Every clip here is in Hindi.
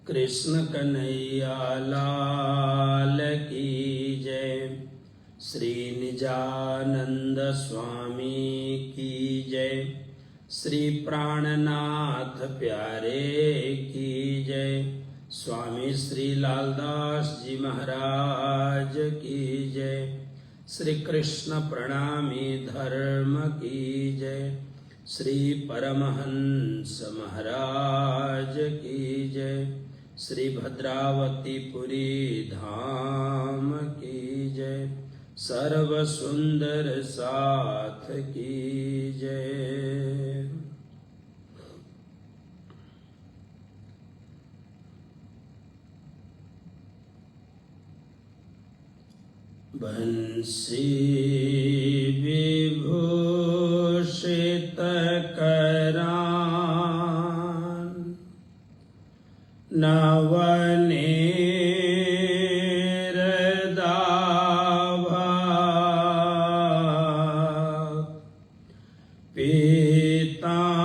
कृष्ण कन्हैया लाल की जय। श्री निजानंद स्वामी की जय। श्री प्राणनाथ प्यारे की जय। स्वामी श्री लालदास जी महाराज की जय। श्री कृष्ण प्रणामी धर्म की जय। श्री परमहंस महाराज की जय। श्री भद्रावती पुरी धाम की जय। सर्व सुंदर साथ की जय। बंसी विभूषित करान नवनीर दाभा पीतांबरा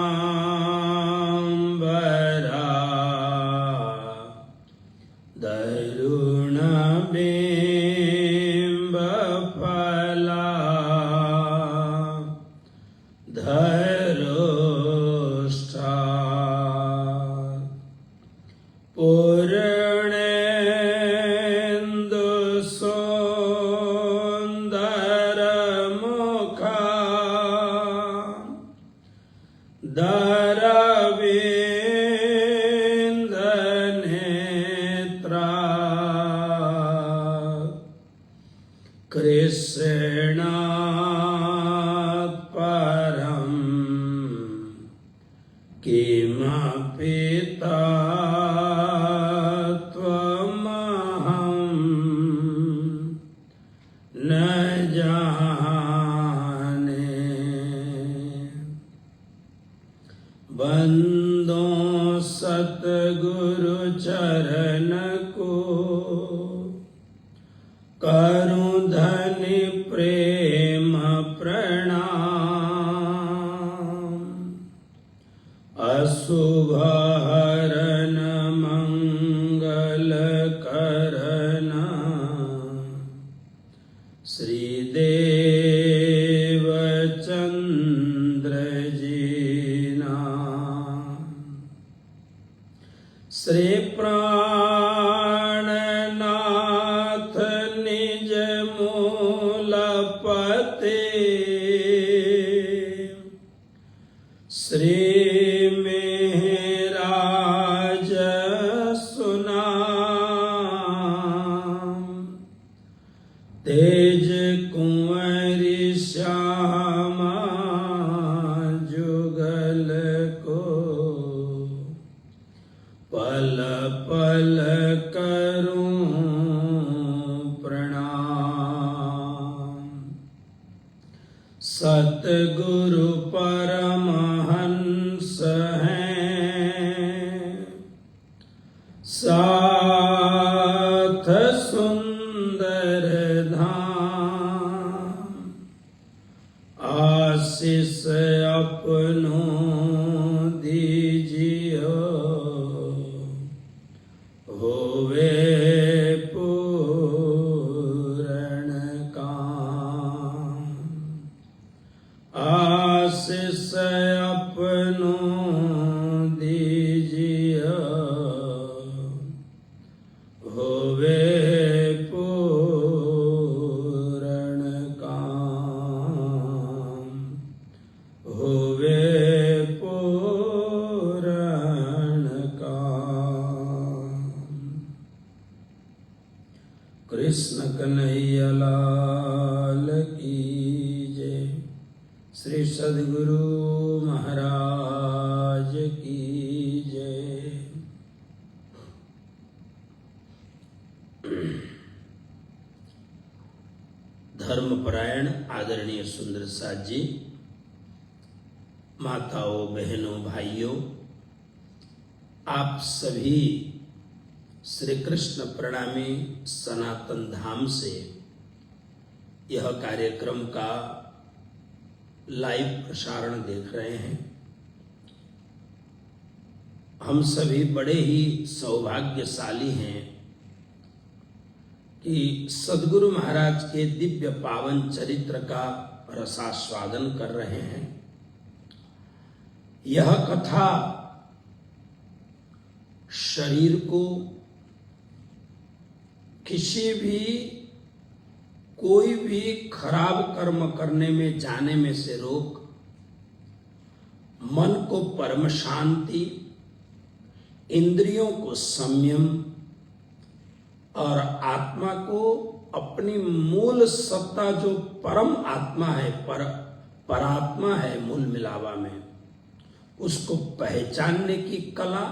दरुण पूर्णेन्दु सुंदर मुखा दरविंद नेत्रा कृष्णात् परं किमपि तत्त्वमहं न जाने। बंदो सतगुरु चरण को करूं धनि प्रेम प्रणाम। अशुभ हरन मंगल करन श्रीदेव चंद्र जीना। श्री प्राणनाथ निज मूलपते श्री मेहराज सुनाम। तेज कुंवरी श्यामा जुगल को पल पल करूं प्रणाम। सतगुरु परमहंस हैं साथ सुंदर धाम। आशीष अपनों दीजियो होवे पूर्ण काम। आशीष अपनों दीजियो होवे पूर्ण काम। होवे पूर्ण काम। कृष्ण कन्हैया लाल की जय। श्री सद्गुरु महाराज की जय। धर्मपरायण आदरणीय सुंदर साथ जी, माताओं, बहनों, भाइयों, आप सभी श्री कृष्ण प्रणामी सनातन धाम से यह कार्यक्रम का लाइव प्रसारण देख रहे हैं। हम सभी बड़े ही सौभाग्यशाली हैं कि सद्गुरु महाराज के दिव्य पावन चरित्र का रसास्वादन कर रहे हैं। यह कथा शरीर को किसी भी कोई भी खराब कर्म करने में जाने में से रोक, मन को परम शांति, इंद्रियों को संयम और आत्मा को अपनी मूल सत्ता जो परम आत्मा है, परात्मा है मूल मिलावा में, उसको पहचानने की कला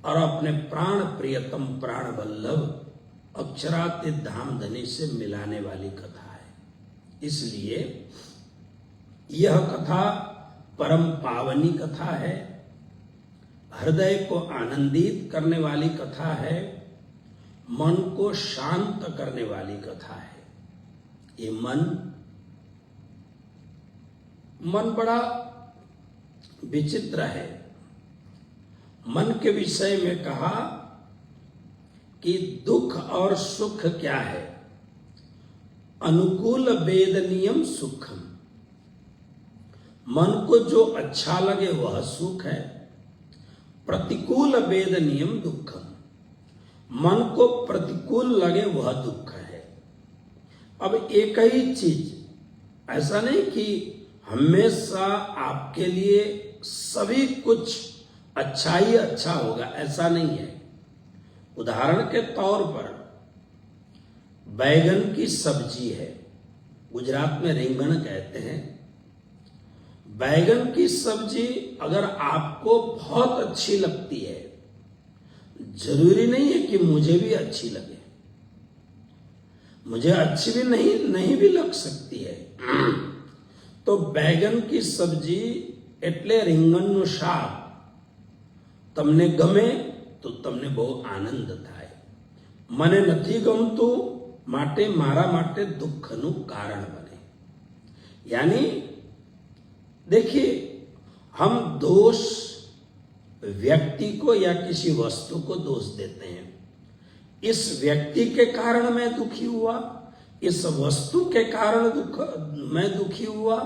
और अपने प्राण प्रियतम प्राण वल्लभ अक्षरातीत धाम धनी से मिलाने वाली कथा है। इसलिए यह कथा परम पावनी कथा है, हृदय को आनंदित करने वाली कथा है, मन को शांत करने वाली कथा है। ये मन बड़ा विचित्र है। मन के विषय में कहा कि दुख और सुख क्या है? अनुकूल वेदनीयम सुखम। मन को जो अच्छा लगे वह सुख है, प्रतिकूल वेदनीयम दुखम। मन को प्रतिकूल लगे वह दुख है। अब एक ही चीज, ऐसा नहीं कि हमेशा आपके लिए सभी कुछ अच्छा ही अच्छा होगा, ऐसा नहीं है। उदाहरण के तौर पर बैगन की सब्जी है, गुजरात में रिंगण कहते हैं। बैगन की सब्जी अगर आपको बहुत अच्छी लगती है, जरूरी नहीं है कि मुझे भी अच्छी लगे, मुझे अच्छी भी नहीं भी लग सकती है। तो बैगन की सब्जी એટલે રીંગણનું શાક તમને ગમે તો તમને બહુ આનંદ થાય, મને નથી ગમતું માટે મારા માટે દુઃખનું કારણ બને। यानी देखिए, हम दोष व्यक्ति को या किसी वस्तु को दोष देते हैं। इस व्यक्ति के कारण मैं दुखी हुआ, इस वस्तु के कारण मैं दुखी हुआ,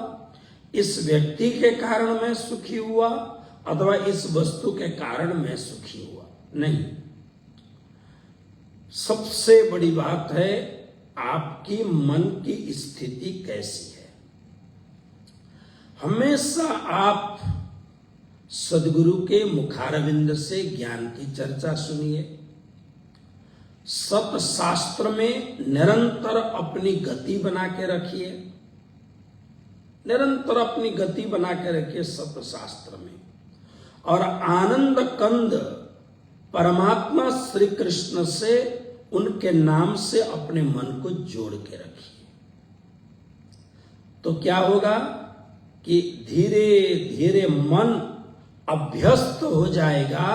इस व्यक्ति के कारण मैं सुखी हुआ, अथवा इस वस्तु के कारण मैं सुखी हुआ, नहीं। सबसे बड़ी बात है आपकी मन की स्थिति कैसी है। हमेशा आप सद्गुरु के मुखारविंद से ज्ञान की चर्चा सुनिए, सतशास्त्र में निरंतर अपनी गति बना के रखिए, निरंतर अपनी गति बना के रखिए सतशास्त्र में, और आनंद कंद परमात्मा श्री कृष्ण से, उनके नाम से अपने मन को जोड़ के रखिए। तो क्या होगा कि धीरे धीरे मन अभ्यस्त हो जाएगा।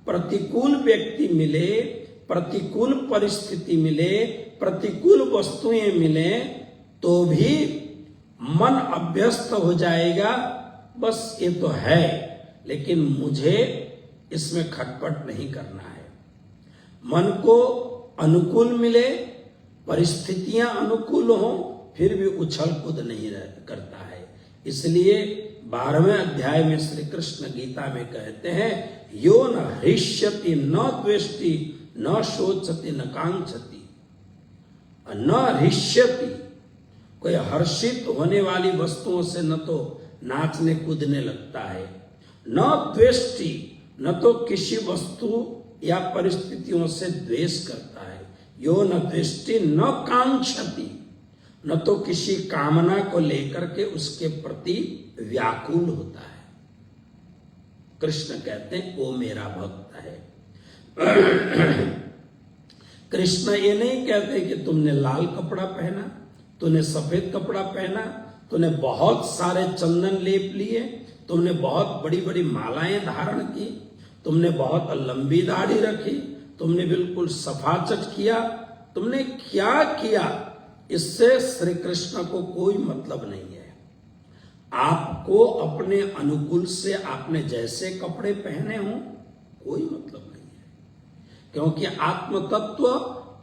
प्रतिकूल व्यक्ति मिले, प्रतिकूल परिस्थिति मिले, प्रतिकूल वस्तुएं मिले, तो भी मन अभ्यस्त हो जाएगा। बस ये तो है, लेकिन मुझे इसमें खटपट नहीं करना है। मन को अनुकूल मिले, परिस्थितियां अनुकूल हो, फिर भी उछल कूद नहीं करता है। इसलिए 12वें अध्याय में श्री कृष्ण गीता में कहते हैं, यो न हृष्यति न द्वेष्टि न शोचति न कांक्षति। न हृष्यति, कोई हर्षित होने वाली वस्तुओं से न तो नाचने कूदने लगता है, न द्वेष्टि, न तो किसी वस्तु या परिस्थितियों से द्वेष करता है। यो न द्वेष्टि न कांक्षति, न तो किसी कामना को लेकर के उसके प्रति व्याकुल होता है। कृष्ण कहते हैं वो मेरा भक्त है। कृष्ण ये नहीं कहते कि तुमने लाल कपड़ा पहना, तूने सफेद कपड़ा पहना, तूने बहुत सारे चंदन लेप लिए, तुमने बहुत बड़ी बड़ी मालाएं धारण की, तुमने बहुत लंबी दाढ़ी रखी, तुमने बिल्कुल सफाचट किया, तुमने क्या किया, इससे श्री कृष्ण को कोई मतलब नहीं है। आपको अपने अनुकूल से आपने जैसे कपड़े पहने हों कोई मतलब नहीं है, क्योंकि आत्म तत्व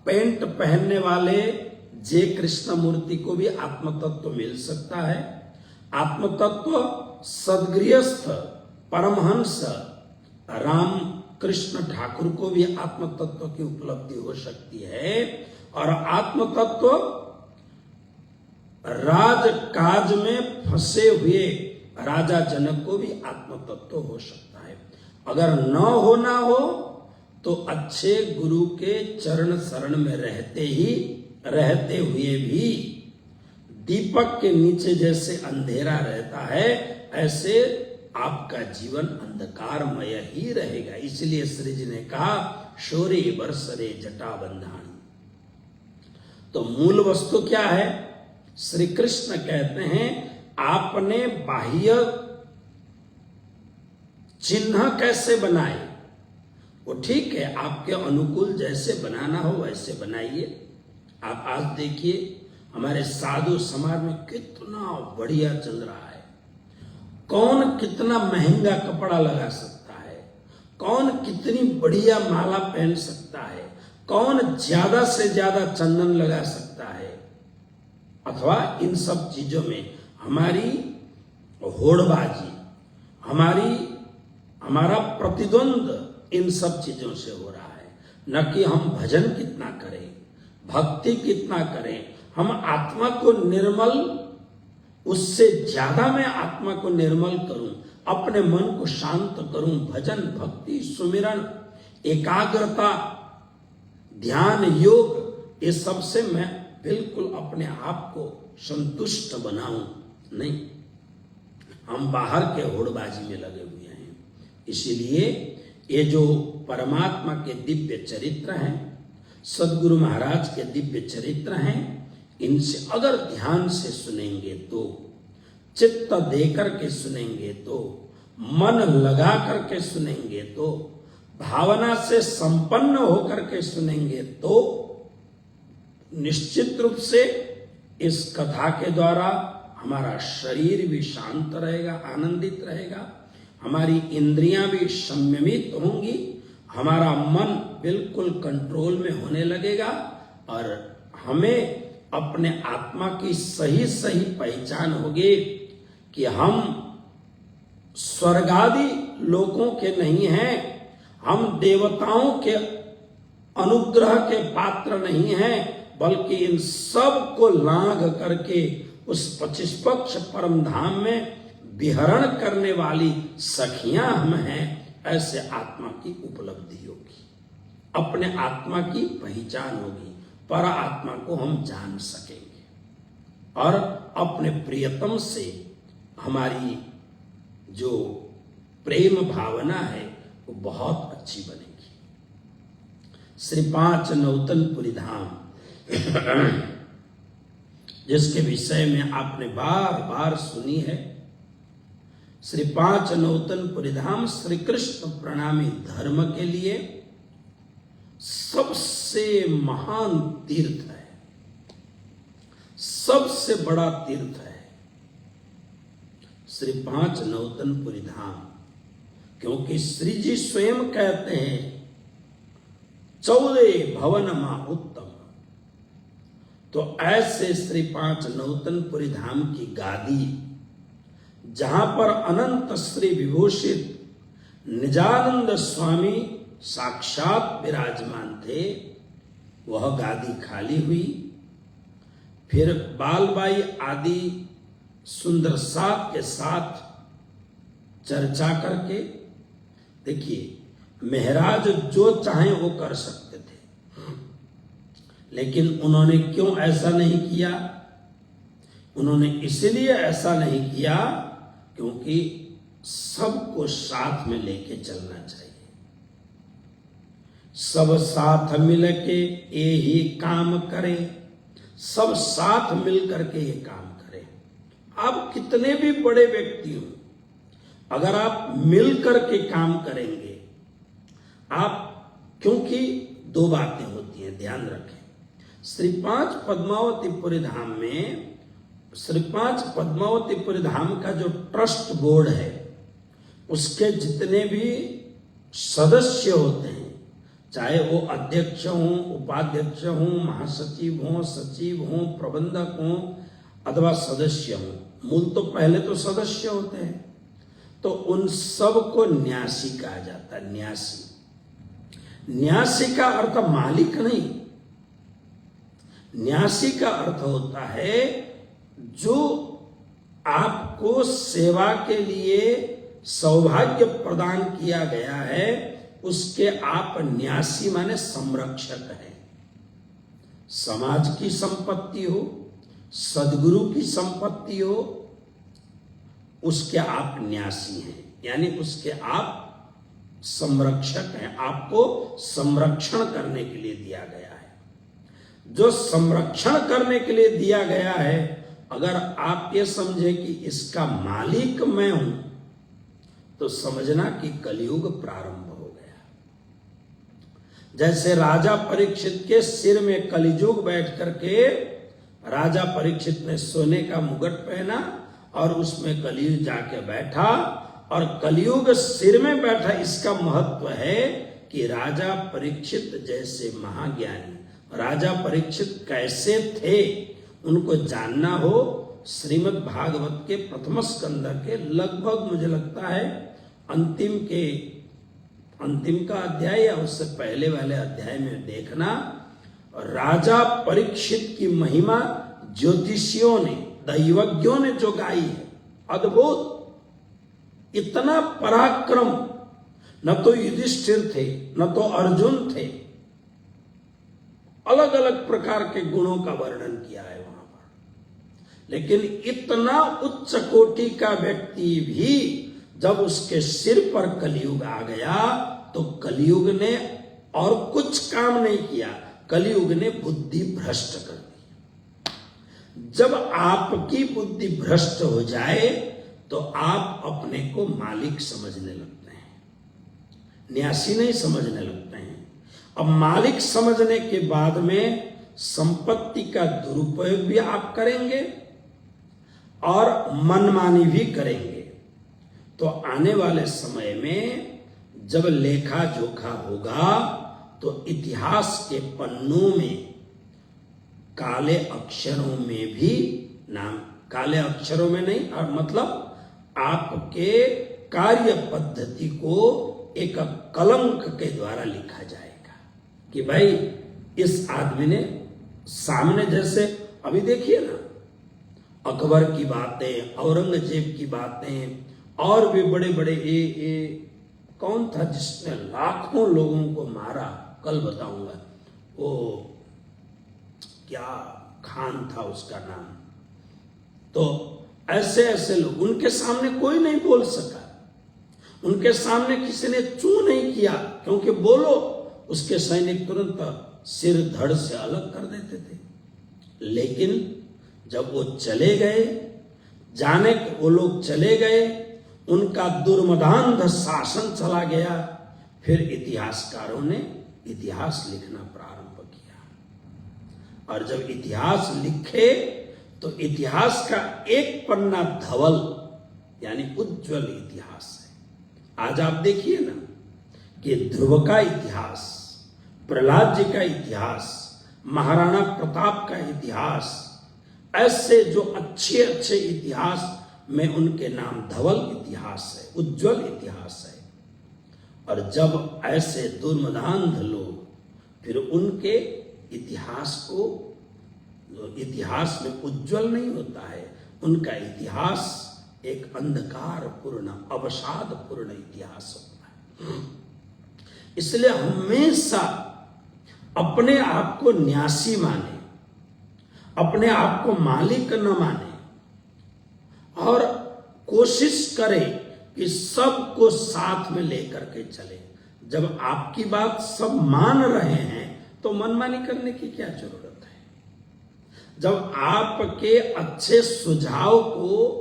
पैंट पहनने वाले जे कृष्ण मूर्ति को भी आत्म तत्व मिल सकता है। आत्म तत्व सदगृहस्थ परमहंस राम कृष्ण ठाकुर को भी आत्म तत्व की उपलब्धि हो सकती है, और आत्म तत्व राजकाज में फंसे हुए राजा जनक को भी आत्म तत्व हो सकता है। अगर ना हो तो अच्छे गुरु के चरण शरण में रहते हुए भी दीपक के नीचे जैसे अंधेरा रहता है, ऐसे आपका जीवन अंधकारमय ही रहेगा। इसलिए श्री जी ने कहा शोरे बरसरे जटा बंधानी। तो मूल वस्तु क्या है? श्री कृष्ण कहते हैं आपने बाह्य चिन्ह कैसे बनाए, वो ठीक है, आपके अनुकूल जैसे बनाना हो वैसे बनाइए। आप आज देखिए हमारे साधु समाज में कितना बढ़िया चल रहा है। कौन कितना महंगा कपड़ा लगा सकता है, कौन कितनी बढ़िया माला पहन सकता है, कौन ज्यादा से ज्यादा चंदन लगा सकता है, अथवा इन सब चीजों में हमारी होड़बाजी, हमारा प्रतिद्वंद इन सब चीजों से हो रहा है। न कि हम भजन कितना करें, भक्ति कितना करें, हम आत्मा को निर्मल, उससे ज्यादा मैं आत्मा को निर्मल करूं, अपने मन को शांत करूं, भजन भक्ति सुमिरन एकाग्रता ध्यान योग, ये सबसे मैं बिल्कुल अपने आप को संतुष्ट बनाऊं। नहीं, हम बाहर के होड़बाजी में लगे हुए हैं। इसीलिए ये जो परमात्मा के दिव्य चरित्र हैं, सदगुरु महाराज के दिव्य चरित्र हैं, इनसे अगर ध्यान से सुनेंगे तो, चित्त देकर के सुनेंगे तो, मन लगा करके सुनेंगे तो, भावना से संपन्न होकर के सुनेंगे तो, निश्चित रूप से इस कथा के द्वारा हमारा शरीर भी शांत रहेगा, आनंदित रहेगा, हमारी इंद्रियां भी संयमित होंगी, हमारा मन बिल्कुल कंट्रोल में होने लगेगा, और हमें अपने आत्मा की सही सही पहचान होगी कि हम स्वर्गादि लोकों के नहीं हैं, हम देवताओं के अनुग्रह के पात्र नहीं हैं, बल्कि इन सब को लांघ करके उस पचिष्पक्ष परम धाम में विहरण करने वाली सखियां हम हैं। ऐसे आत्मा की उपलब्धि होगी, अपने आत्मा की पहचान होगी, पर आत्मा को हम जान सकेंगे, और अपने प्रियतम से हमारी जो प्रेम भावना है वो बहुत अच्छी बनेगी। श्री पांच नौतनपुरी धाम जिसके विषय में आपने बार बार सुनी है, श्री पांच नौतनपुरी धाम श्री कृष्ण प्रणामी धर्म के लिए सबसे महान तीर्थ है, सबसे बड़ा तीर्थ है श्री पांच नौतनपुरी धाम। क्योंकि श्री जी स्वयं कहते हैं 14 भवन मा उत्तम। तो ऐसे श्री पांच नौतनपुरी धाम की गादी, जहां पर अनंत श्री विभूषित निजानंद स्वामी साक्षात विराजमान थे, वह गादी खाली हुई। फिर बालबाई आदि सुंदर साथ के साथ चर्चा करके, देखिए महाराज जो चाहे वो कर सकते थे, लेकिन उन्होंने क्यों ऐसा नहीं किया? उन्होंने इसलिए ऐसा नहीं किया क्योंकि सबको साथ में लेके चलना चाहिए। सब साथ मिल के ये ही काम करें, सब साथ मिल करके ये काम करें। आप कितने भी बड़े व्यक्ति हो, अगर आप मिल करके काम करेंगे, आप, क्योंकि दो बातें होती हैं, ध्यान रखें। श्री पांच पद्मावतीपुरी धाम में, श्री पांच पद्मावतीपुरी धाम का जो ट्रस्ट बोर्ड है, उसके जितने भी सदस्य होते हैं, चाहे वो अध्यक्ष हों, उपाध्यक्ष हों, महासचिव हों, सचिव हों, प्रबंधक हों अथवा सदस्य हों, मूल तो पहले तो सदस्य होते हैं। तो उन सब को न्यासी कहा जाता है। न्यासी, न्यासी का अर्थ मालिक नहीं, न्यासी का अर्थ होता है जो आपको सेवा के लिए सौभाग्य प्रदान किया गया है, उसके आप न्यासी माने संरक्षक हैं। समाज की संपत्ति हो, सदगुरु की संपत्ति हो, उसके आप न्यासी हैं, यानी उसके आप संरक्षक हैं। आपको संरक्षण करने के लिए दिया गया है। जो संरक्षण करने के लिए दिया गया है, अगर आप ये समझे कि इसका मालिक मैं हूं, तो समझना कि कलयुग प्रारंभ हो गया। जैसे राजा परीक्षित के सिर में कलियुग बैठ करके राजा परीक्षित ने सोने का मुकुट पहना और उसमें कलयुग जाके बैठा, और कलयुग सिर में बैठा। इसका महत्व है कि राजा परीक्षित जैसे महाज्ञानी, राजा परीक्षित कैसे थे उनको जानना हो, श्रीमद् भागवत के प्रथम स्कंद के लगभग मुझे लगता है अंतिम का अध्याय या उससे पहले वाले अध्याय में देखना। राजा परीक्षित की महिमा ज्योतिषियों ने, दैवज्ञों ने जो गाई है, अद्भुत, इतना पराक्रम। न तो युधिष्ठिर थे, न तो अर्जुन थे, अलग अलग प्रकार के गुणों का वर्णन किया है वहां पर। लेकिन इतना उच्च कोटि का व्यक्ति भी जब उसके सिर पर कलयुग आ गया, तो कलयुग ने और कुछ काम नहीं किया, कलयुग ने बुद्धि भ्रष्ट कर दी। जब आपकी बुद्धि भ्रष्ट हो जाए तो आप अपने को मालिक समझने लगते हैं, न्यासी नहीं समझने लगते हैं। अब मालिक समझने के बाद में संपत्ति का दुरुपयोग भी आप करेंगे और मनमानी भी करेंगे। तो आने वाले समय में जब लेखा जोखा होगा, तो इतिहास के पन्नों में काले अक्षरों में भी नाम, काले अक्षरों में नहीं, और मतलब आपके कार्य पद्धति को एक कलंक के द्वारा लिखा जाएगा कि भाई इस आदमी ने सामने, जैसे अभी देखिए ना, अकबर की बातें, औरंगजेब की बातें, और भी बड़े बड़े कौन था जिसने लाखों लोगों को मारा, कल बताऊंगा, वो क्या खान था उसका नाम। तो ऐसे ऐसे लोग, उनके सामने कोई नहीं बोल सका, उनके सामने किसी ने चू नहीं किया, क्योंकि बोलो उसके सैनिक तुरंत सिर धड़ से अलग कर देते थे। लेकिन जब वो चले गए, जाने वो लोग चले गए, उनका दुर्मदांध शासन चला गया, फिर इतिहासकारों ने इतिहास लिखना प्रारंभ किया। और जब इतिहास लिखे तो इतिहास का एक पन्ना धवल यानी उज्जवल इतिहास है। आज आप देखिए ना कि ध्रुव का इतिहास, प्रहलाद जी का इतिहास, महाराणा प्रताप का इतिहास, ऐसे जो अच्छे अच्छे इतिहास में उनके नाम धवल इतिहास है, उज्जवल इतिहास है। और जब ऐसे दुर्मदांध लोग फिर उनके इतिहास को, जो इतिहास में उज्जवल नहीं होता है, उनका इतिहास एक अंधकार पूर्ण, अवसाद पूर्ण इतिहास होता है। इसलिए हमेशा अपने आप को न्यासी माने, अपने आप को मालिक न माने, और कोशिश करें कि सबको साथ में लेकर के चले। जब आपकी बात सब मान रहे हैं तो मनमानी करने की क्या जरूरत है। जब आपके अच्छे सुझाव को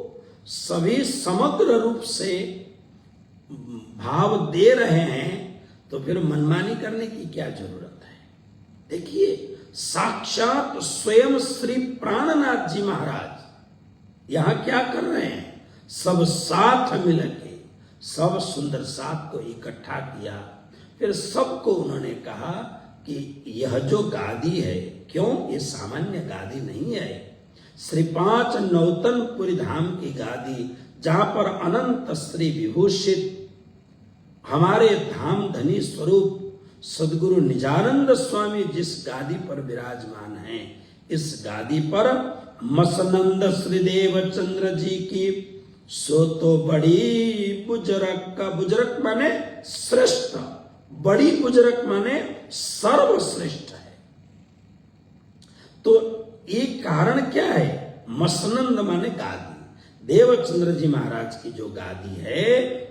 सभी समग्र रूप से भाव दे रहे हैं तो फिर मनमानी करने की क्या जरूरत है। देखिए, साक्षात स्वयं श्री प्राणनाथ जी महाराज यहां क्या कर रहे हैं, सब साथ मिलके, सब सुंदर सात को इकट्ठा किया। फिर सबको उन्होंने कहा कि यह जो गादी है, क्यों, ये सामान्य गादी नहीं है, श्री 5 नौतनपुरी धाम की गादी, जहां पर अनंत श्री विभूषित हमारे धाम धनी स्वरूप सदगुरु निजानंद स्वामी जिस गादी पर विराजमान हैं, इस गादी पर मसनंद श्री देवचंद्र जी की सो तो बड़ी बुजरक का, बुजरक माने श्रेष्ठ, बड़ी बुजरक माने सर्वश्रेष्ठ है। तो ये कारण क्या है, मसनंद माने गादी, देवचंद्र जी महाराज की जो गादी है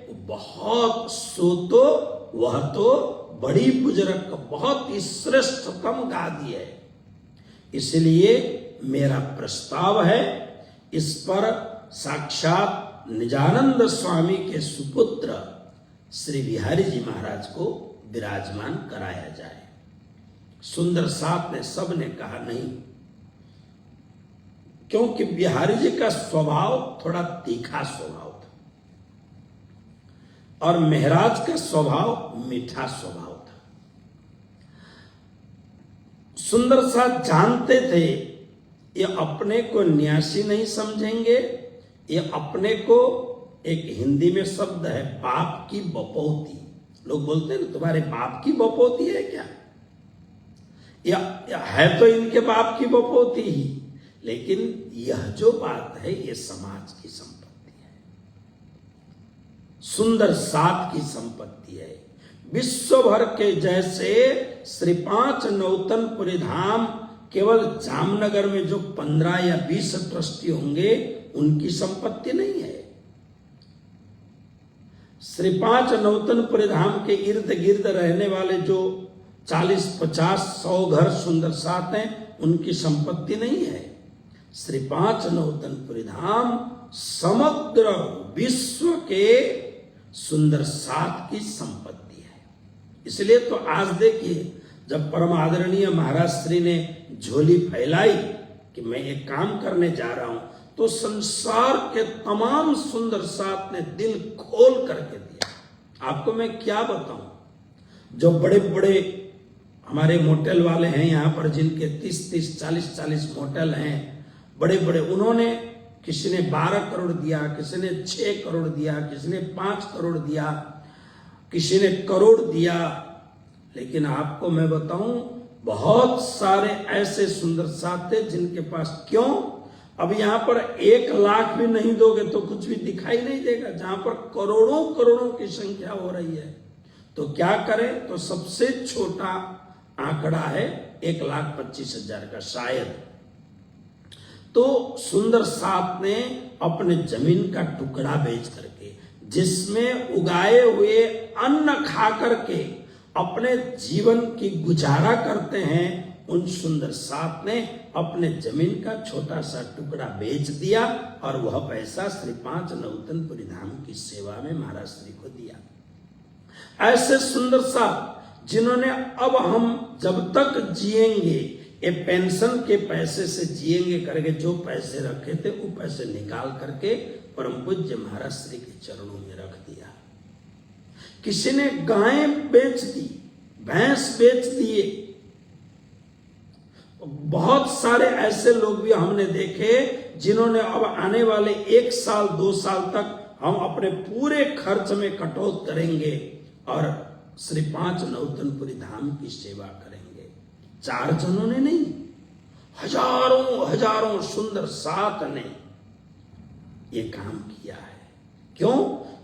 वो बहुत, सो तो वह तो बड़ी बुजुर्ग, बहुत ही श्रेष्ठतम गादी है। इसलिए मेरा प्रस्ताव है, इस पर साक्षात निजानंद स्वामी के सुपुत्र श्री बिहारी जी महाराज को विराजमान कराया जाए। सुंदर सात ने, सब ने कहा नहीं, क्योंकि बिहारी जी का स्वभाव थोड़ा तीखा स्वभाव था और महाराज का स्वभाव मीठा स्वभाव था। सुंदर साथ जानते थे ये अपने को न्यासी नहीं समझेंगे, ये अपने को, एक हिंदी में शब्द है बाप की बपौती, लोग बोलते हैं ना तुम्हारे बाप की बपौती है क्या, या है तो इनके बाप की बपौती ही, लेकिन यह जो बात है ये समाज की संपत्ति है, सुंदर सात की संपत्ति है। विश्व भर के जैसे श्री 5 नौतनपुरी धाम केवल जामनगर में जो 15 या 20 ट्रस्टी होंगे उनकी संपत्ति नहीं है। श्री 5 नौतनपुरी धाम के इर्द गिर्द रहने वाले जो 40, 50, 100 घर सुंदर सात हैं, उनकी संपत्ति नहीं है। श्री 5 नौतनपुरी धाम समग्र विश्व के सुंदर सात की संपत्ति है। इसलिए तो आज देखिए, जब परम आदरणीय महाराज श्री ने झोली फैलाई कि मैं एक काम करने जा रहा हूं, तो संसार के तमाम सुंदर सात ने दिल खोल करके दिया। आपको मैं क्या बताऊं, जो बड़े बड़े हमारे मोटेल वाले हैं यहाँ पर, जिनके 30-30, 40-40 मोटेल हैं, बड़े बड़े, उन्होंने, किसी ने 12 करोड़ दिया, किसी ने 6 करोड़ दिया, किसी ने 5 करोड़ दिया, किसी ने करोड़ दिया। लेकिन आपको मैं बताऊं, बहुत सारे ऐसे सुंदर साथ थे जिनके पास, क्यों, अब यहां पर 1 लाख भी नहीं दोगे तो कुछ भी दिखाई नहीं देगा, जहां पर करोड़ों करोड़ों की संख्या हो रही है। तो क्या करें, तो सबसे छोटा आंकड़ा है 1,25,000 का शायद। तो सुंदर सात ने अपने जमीन का टुकड़ा बेच करके, जिसमें उगाए हुए अन्न खा करके अपने जीवन की गुजारा करते हैं, उन सुंदर सात ने अपने जमीन का छोटा सा टुकड़ा बेच दिया और वह पैसा श्री 5 नौतनपुरी धाम की सेवा में महाराज श्री को दिया। ऐसे सुंदर सात जिन्होंने, अब हम जब तक जिएंगे ये पेंशन के पैसे से जिएंगे करके जो पैसे रखे थे वो पैसे निकाल करके परम पूज्य महाराज श्री के चरणों में रख दिया। किसी ने गायें बेच दी, भैंस बेच दिए। बहुत सारे ऐसे लोग भी हमने देखे जिन्होंने अब आने वाले 1 साल 2 साल तक हम अपने पूरे खर्च में कटौत करेंगे और श्री 5 नौतनपुरी धाम की सेवा करेंगे। 4 जनों ने नहीं, हजारों हजारों सुंदर सात ने ये काम किया है। क्यों?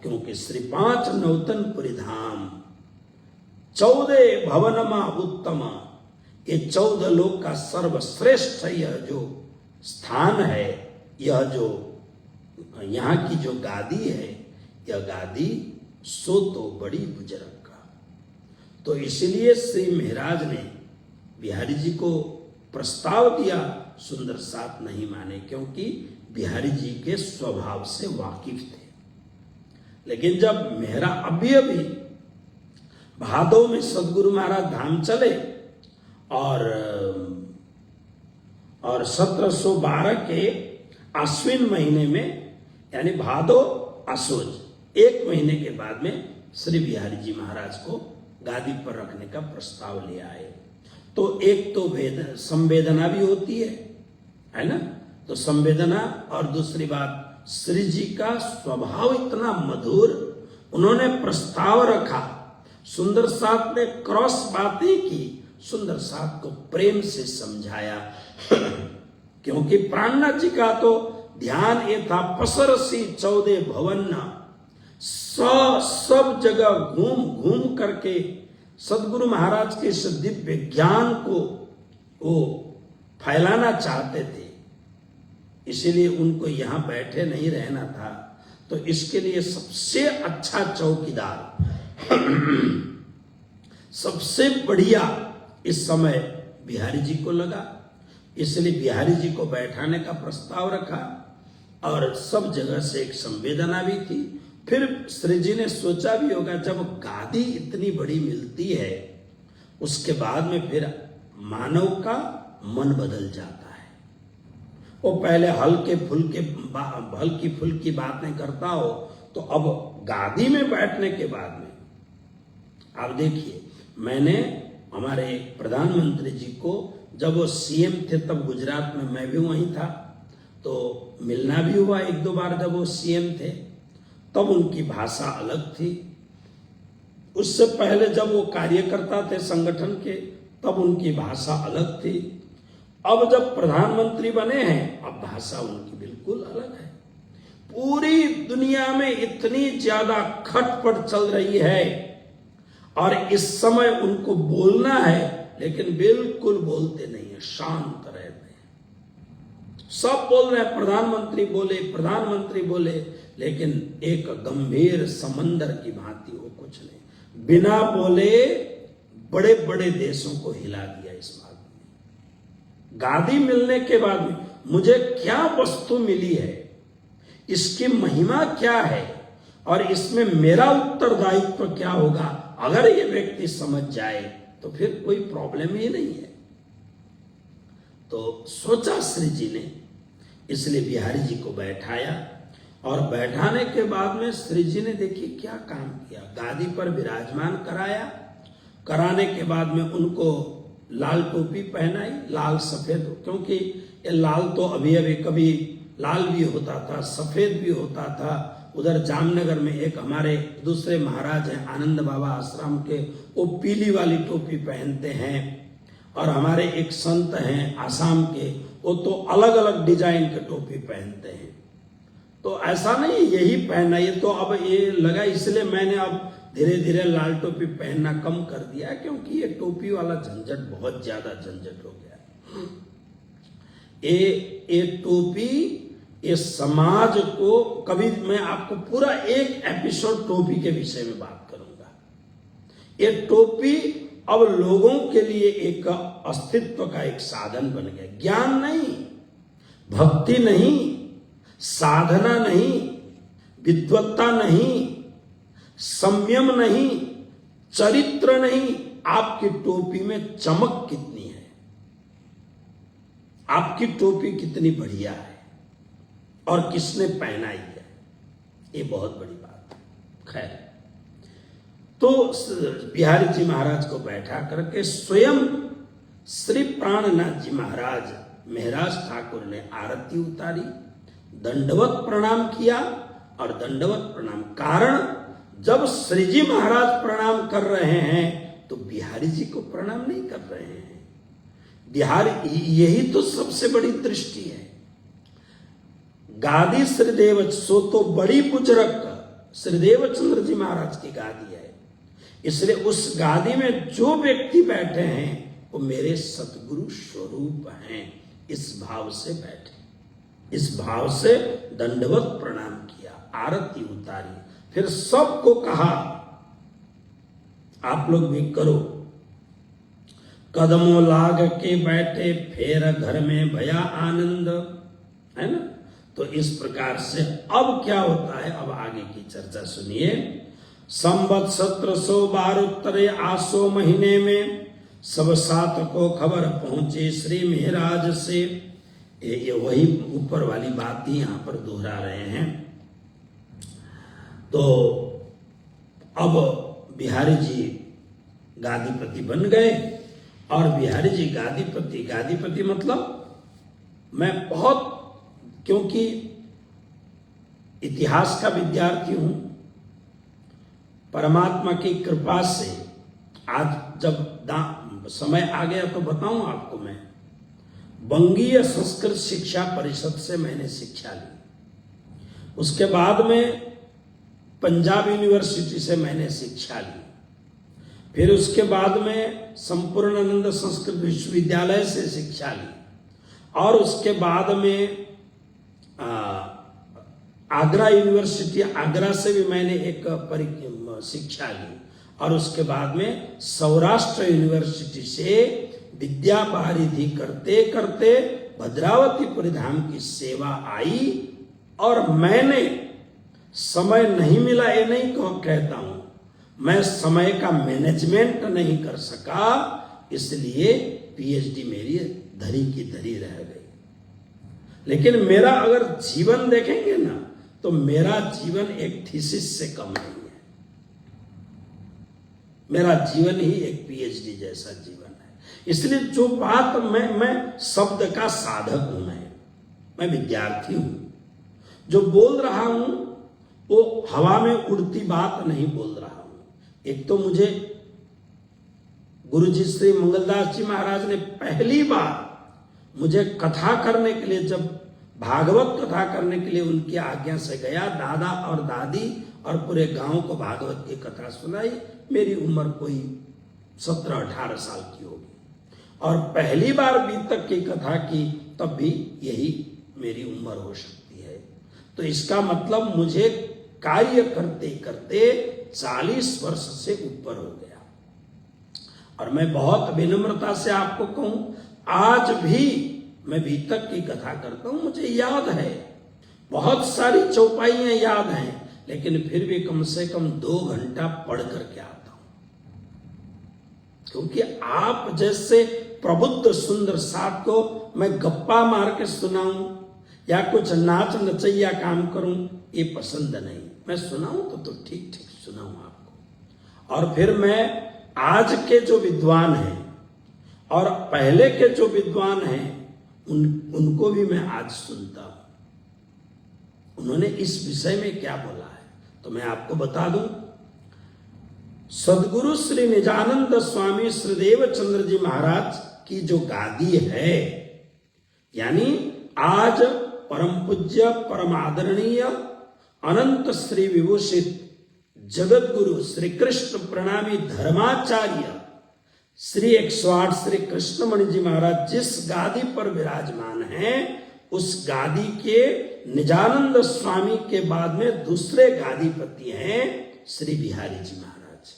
क्योंकि श्री 5 नौतनपुरी धाम 14 भवनमा उत्तम, ये 14 लोक का सर्वश्रेष्ठ यह जो स्थान है, यह जो यहाँ की जो गादी है, यह गादी सो तो बड़ी बुजुर्ग का। तो इसलिए श्री महाराज ने बिहारी जी को प्रस्ताव दिया, सुंदर सात नहीं माने, क्योंकि बिहारी जी के स्वभाव से वाकिफ थे। लेकिन जब मेहरा अभी भादो में सदगुरु महाराज धाम चले और 1712 के आश्विन महीने में, यानी भादो आसोज, 1 महीने के बाद में श्री बिहारी जी महाराज को गादी पर रखने का प्रस्ताव ले आए। तो एक तो संवेदना भी होती है ना, तो संवेदना, और दूसरी बात श्री जी का स्वभाव इतना मधुर, उन्होंने प्रस्ताव रखा, सुंदर साथ ने क्रॉस बातें की, सुंदर साथ को प्रेम से समझाया क्योंकि प्राणनाथ जी का तो ध्यान ये था, पसरसी 14 भवन, सब जगह घूम घूम करके सदगुरु महाराज के इस दिव्य ज्ञान को वो फैलाना चाहते थे, इसीलिए उनको यहां बैठे नहीं रहना था। तो इसके लिए सबसे अच्छा चौकीदार सबसे बढ़िया इस समय बिहारी जी को लगा, इसलिए बिहारी जी को बैठाने का प्रस्ताव रखा और सब जगह से एक संवेदना भी थी। फिर श्री जी ने सोचा भी होगा, जब गादी इतनी बड़ी मिलती है उसके बाद में फिर मानव का मन बदल जाता है। वो पहले हल्की फुल्की बातें करता हो, तो अब गादी में बैठने के बाद में आप देखिए, मैंने हमारे प्रधानमंत्री जी को, जब वो सीएम थे तब गुजरात में मैं भी वहीं था, तो मिलना भी हुआ 1-2 बार जब वो सीएम थे, तब उनकी भाषा अलग थी। उससे पहले जब वो कार्यकर्ता थे संगठन के, तब उनकी भाषा अलग थी। अब जब प्रधानमंत्री बने हैं, अब भाषा उनकी बिल्कुल अलग है। पूरी दुनिया में इतनी ज्यादा खटपट चल रही है और इस समय उनको बोलना है, लेकिन बिल्कुल बोलते नहीं है, शांत रहते हैं। सब बोल रहे हैं प्रधानमंत्री बोले, लेकिन एक गंभीर समंदर की भांति वो कुछ नहीं, बिना बोले बड़े बड़े देशों को हिला दिया इस बात में। गादी मिलने के बाद में मुझे क्या वस्तु मिली है, इसकी महिमा क्या है और इसमें मेरा उत्तरदायित्व क्या होगा, अगर ये व्यक्ति समझ जाए तो फिर कोई प्रॉब्लम ही नहीं है। तो सोचा श्री जी ने, इसलिए बिहारी जी को बैठाया और बैठाने के बाद में श्री जी ने देखिए क्या काम किया, गादी पर विराजमान कराया। कराने के बाद में उनको लाल टोपी पहनाई, लाल सफेद, क्योंकि ये लाल तो अभी कभी लाल भी होता था, सफेद भी होता था। उधर जामनगर में एक हमारे दूसरे महाराज हैं आनंद बाबा आश्रम के, वो पीली वाली टोपी पहनते हैं, और हमारे एक संत हैं आसाम के, वो तो अलग अलग डिजाइन के टोपी पहनते हैं। तो ऐसा नहीं यही पहनना, ये तो अब ये लगा, इसलिए मैंने अब धीरे धीरे लाल टोपी पहनना कम कर दिया, क्योंकि ये टोपी वाला झंझट बहुत ज्यादा झंझट हो गया। ये टोपी, ये समाज को, कभी मैं आपको पूरा एक एपिसोड टोपी के विषय में बात करूंगा। ये टोपी अब लोगों के लिए एक अस्तित्व का एक साधन बन गया, ज्ञान नहीं, भक्ति नहीं, साधना नहीं, विद्वत्ता नहीं, संयम नहीं, चरित्र नहीं, आपकी टोपी में चमक कितनी है, आपकी टोपी कितनी बढ़िया है और किसने पहनाई है, ये बहुत बड़ी बात है। खैर, तो बिहारी जी महाराज को बैठा करके स्वयं श्री प्राणनाथ जी महाराज महराज ठाकुर ने आरती उतारी, दंडवत प्रणाम किया। और दंडवत प्रणाम, कारण जब श्री जी महाराज प्रणाम कर रहे हैं तो बिहारी जी को प्रणाम नहीं कर रहे हैं। बिहारी, यही तो सबसे बड़ी दृष्टि है। गादी श्रीदेव, सो तो बड़ी बुजुर्ग श्रीदेव चंद्र जी महाराज की गादी है, इसलिए उस गादी में जो व्यक्ति बैठे हैं वो मेरे सतगुरु स्वरूप हैं। इस भाव से बैठे, इस भाव से दंडवत प्रणाम किया, आरती उतारी, फिर सबको कहा आप लोग भी करो। कदमों लाग के बैठे फेर घर में भया आनंद, है ना। तो इस प्रकार से अब क्या होता है, अब आगे की चर्चा सुनिए। संवत 1712 उत्तरे आसो महीने में सब सात को खबर पहुंचे श्री महराज से। ये वही ऊपर वाली बात ही यहां पर दोहरा रहे हैं। तो अब बिहारी जी गादीपति बन गए और बिहारी जी गादीपति मतलब मैं बहुत, क्योंकि इतिहास का विद्यार्थी हूं, परमात्मा की कृपा से आज जब समय आ गया तो बताऊं आपको, मैं बंगीय संस्कृत शिक्षा परिषद से मैंने शिक्षा ली। उसके बाद में पंजाब यूनिवर्सिटी से मैंने शिक्षा ली। फिर उसके बाद में संपूर्णानंद संस्कृत विश्वविद्यालय से शिक्षा ली और उसके बाद में आगरा यूनिवर्सिटी, आगरा से भी मैंने एक शिक्षा ली और उसके बाद में सौराष्ट्र यूनिवर्सिटी से विद्या पारिधि करते करते भद्रावतीपुर धाम की सेवा आई। और मैंने समय नहीं मिला ये नहीं कहता हूं, मैं समय का मैनेजमेंट नहीं कर सका, इसलिए पीएचडी मेरी धरी की धरी रह गई। लेकिन मेरा अगर जीवन देखेंगे ना तो मेरा जीवन एक थीसिस से कम नहीं है। मेरा जीवन ही एक पीएचडी जैसा जीवन है। इसलिए जो बात मैं शब्द का साधक हूं, मैं विद्यार्थी हूं, जो बोल रहा हूं वो हवा में उड़ती बात नहीं बोल रहा हूं। एक तो मुझे गुरुजी श्री मंगलदास जी महाराज ने पहली बार मुझे कथा करने के लिए, जब भागवत कथा करने के लिए उनकी आज्ञा से गया, दादा और दादी और पूरे गांव को भागवत की कथा सुनाई। मेरी उम्र कोई 17-18 साल की होगी और पहली बार बीतक की कथा की तब भी यही मेरी उम्र हो सकती है। तो इसका मतलब मुझे कार्य करते करते 40 वर्ष से ऊपर हो गया। और मैं बहुत विनम्रता से आपको कहूं, आज भी मैं बीतक की कथा करता हूं, मुझे याद है, बहुत सारी चौपाइयां याद हैं, लेकिन फिर भी कम से कम 2 घंटा पढ़ करके आता हूं। क्योंकि आप जैसे प्रबुद्ध सुंदर साथ को मैं गप्पा मार के सुनाऊं या कुछ नाच नचैया काम करूं, ये पसंद नहीं। मैं सुनाऊं तो ठीक ठीक सुनाऊं आपको। और फिर मैं आज के जो विद्वान हैं और पहले के जो विद्वान हैं उनको भी मैं आज सुनता हूं, उन्होंने इस विषय में क्या बोला है। तो मैं आपको बता दूं, सदगुरु श्री निजानंद स्वामी श्रीदेव चंद्र जी महाराज की जो गादी है, यानी आज परम पूज्य परम आदरणीय अनंत श्री विभूषित जगत गुरु श्री कृष्ण प्रणामी धर्माचार्य श्री 108 श्री कृष्णमणि जी महाराज जिस गादी पर विराजमान हैं, उस गादी के निजानंद स्वामी के बाद में दूसरे गादीपति हैं श्री बिहारी जी महाराज।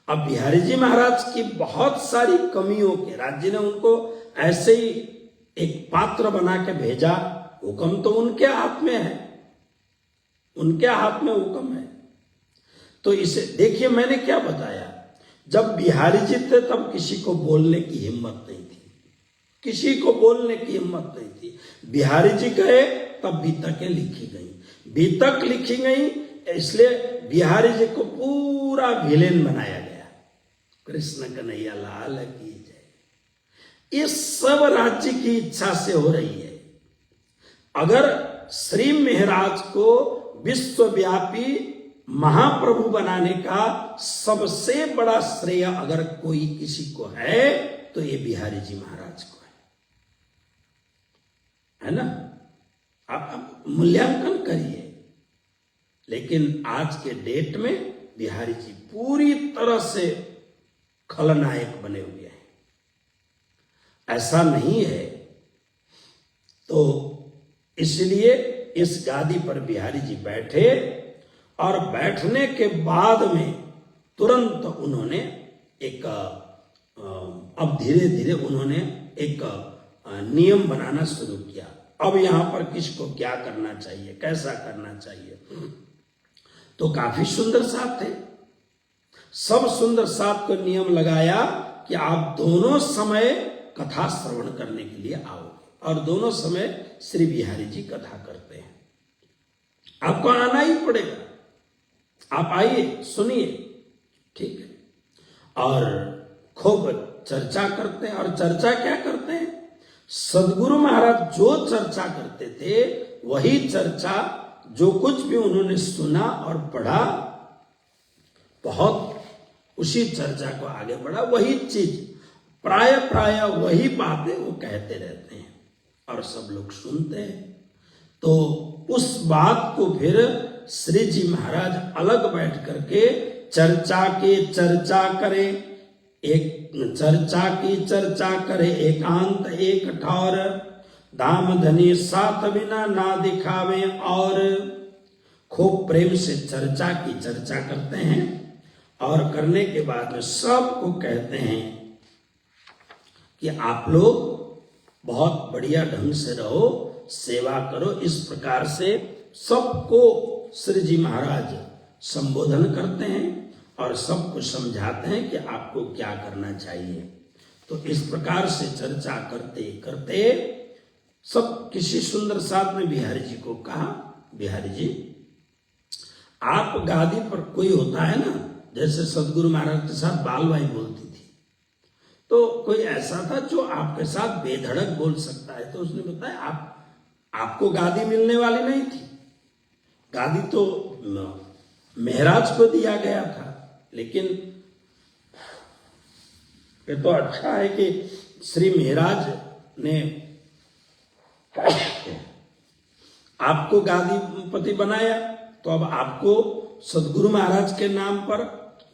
अब बिहारी जी महाराज की बहुत सारी कमियों के राज्य ने उनको ऐसे ही एक पात्र बना के भेजा। हुक्म तो उनके हाथ में है, उनके हाथ में हुक्म है। तो इसे देखिए, मैंने क्या बताया, जब बिहारी जी थे तब किसी को बोलने की हिम्मत नहीं थी, किसी को बोलने की हिम्मत नहीं थी। बिहारी जी गए तब बीतकें लिखी गई, बीतक लिखी गई, इसलिए बिहारी जी को पूरा विलेन बनाया गया। कृष्ण कन्हैया लाल की जय। ये सब राज्य की इच्छा से हो रही है। अगर श्री महाराज को विश्वव्यापी महाप्रभु बनाने का सबसे बड़ा श्रेय अगर कोई किसी को है तो ये बिहारी जी महाराज को है ना। आप मूल्यांकन करिए। लेकिन आज के डेट में बिहारी जी पूरी तरह से खलनायक बने हुए हैं, ऐसा नहीं है। तो इसलिए इस गादी पर बिहारी जी बैठे और बैठने के बाद में तुरंत उन्होंने एक अब धीरे धीरे उन्होंने एक नियम बनाना शुरू किया। अब यहां पर किसको क्या करना चाहिए, कैसा करना चाहिए। तो काफी सुंदर साथ थे, सब सुंदर साथ को नियम लगाया कि आप दोनों समय कथा श्रवण करने के लिए आओगे और दोनों समय श्री बिहारी जी कथा करते हैं। आपको आना ही पड़ेगा। आप आइए, सुनिए, ठीक है। और खूब चर्चा करते हैं। और चर्चा क्या करते हैं? सदगुरु महाराज जो चर्चा करते थे वही चर्चा, जो कुछ भी उन्होंने सुना और पढ़ा, बहुत उसी चर्चा को आगे बढ़ा, वही चीज प्राय वही बातें वो कहते रहते हैं और सब लोग सुनते हैं। तो उस बात को फिर श्री जी महाराज अलग बैठ करके चर्चा की चर्चा करे, एक चर्चा की चर्चा करे, एकांत एक ठौर, धाम धनी साथ बिना ना दिखावे। और खूब प्रेम से चर्चा की चर्चा करते हैं और करने के बाद में सबको कहते हैं कि आप लोग बहुत बढ़िया ढंग से रहो, सेवा करो। इस प्रकार से सबको श्री जी महाराज संबोधन करते हैं और सबको समझाते हैं कि आपको क्या करना चाहिए। तो इस प्रकार से चर्चा करते करते सब, किसी सुंदर साथ ने बिहारी जी को कहा, बिहारी जी आप गादी पर, कोई होता है ना, जैसे सदगुरु महाराज के साथ बालबाई बोलती थी, तो कोई ऐसा था जो आपके साथ बेधड़क बोल सकता है। तो उसने बताया आपको गादी मिलने वाली नहीं थी, गादी तो महराज को दिया गया था। लेकिन ये तो अच्छा है कि श्री महराज ने आपको गादीपति बनाया, तो अब आपको सदगुरु महाराज के नाम पर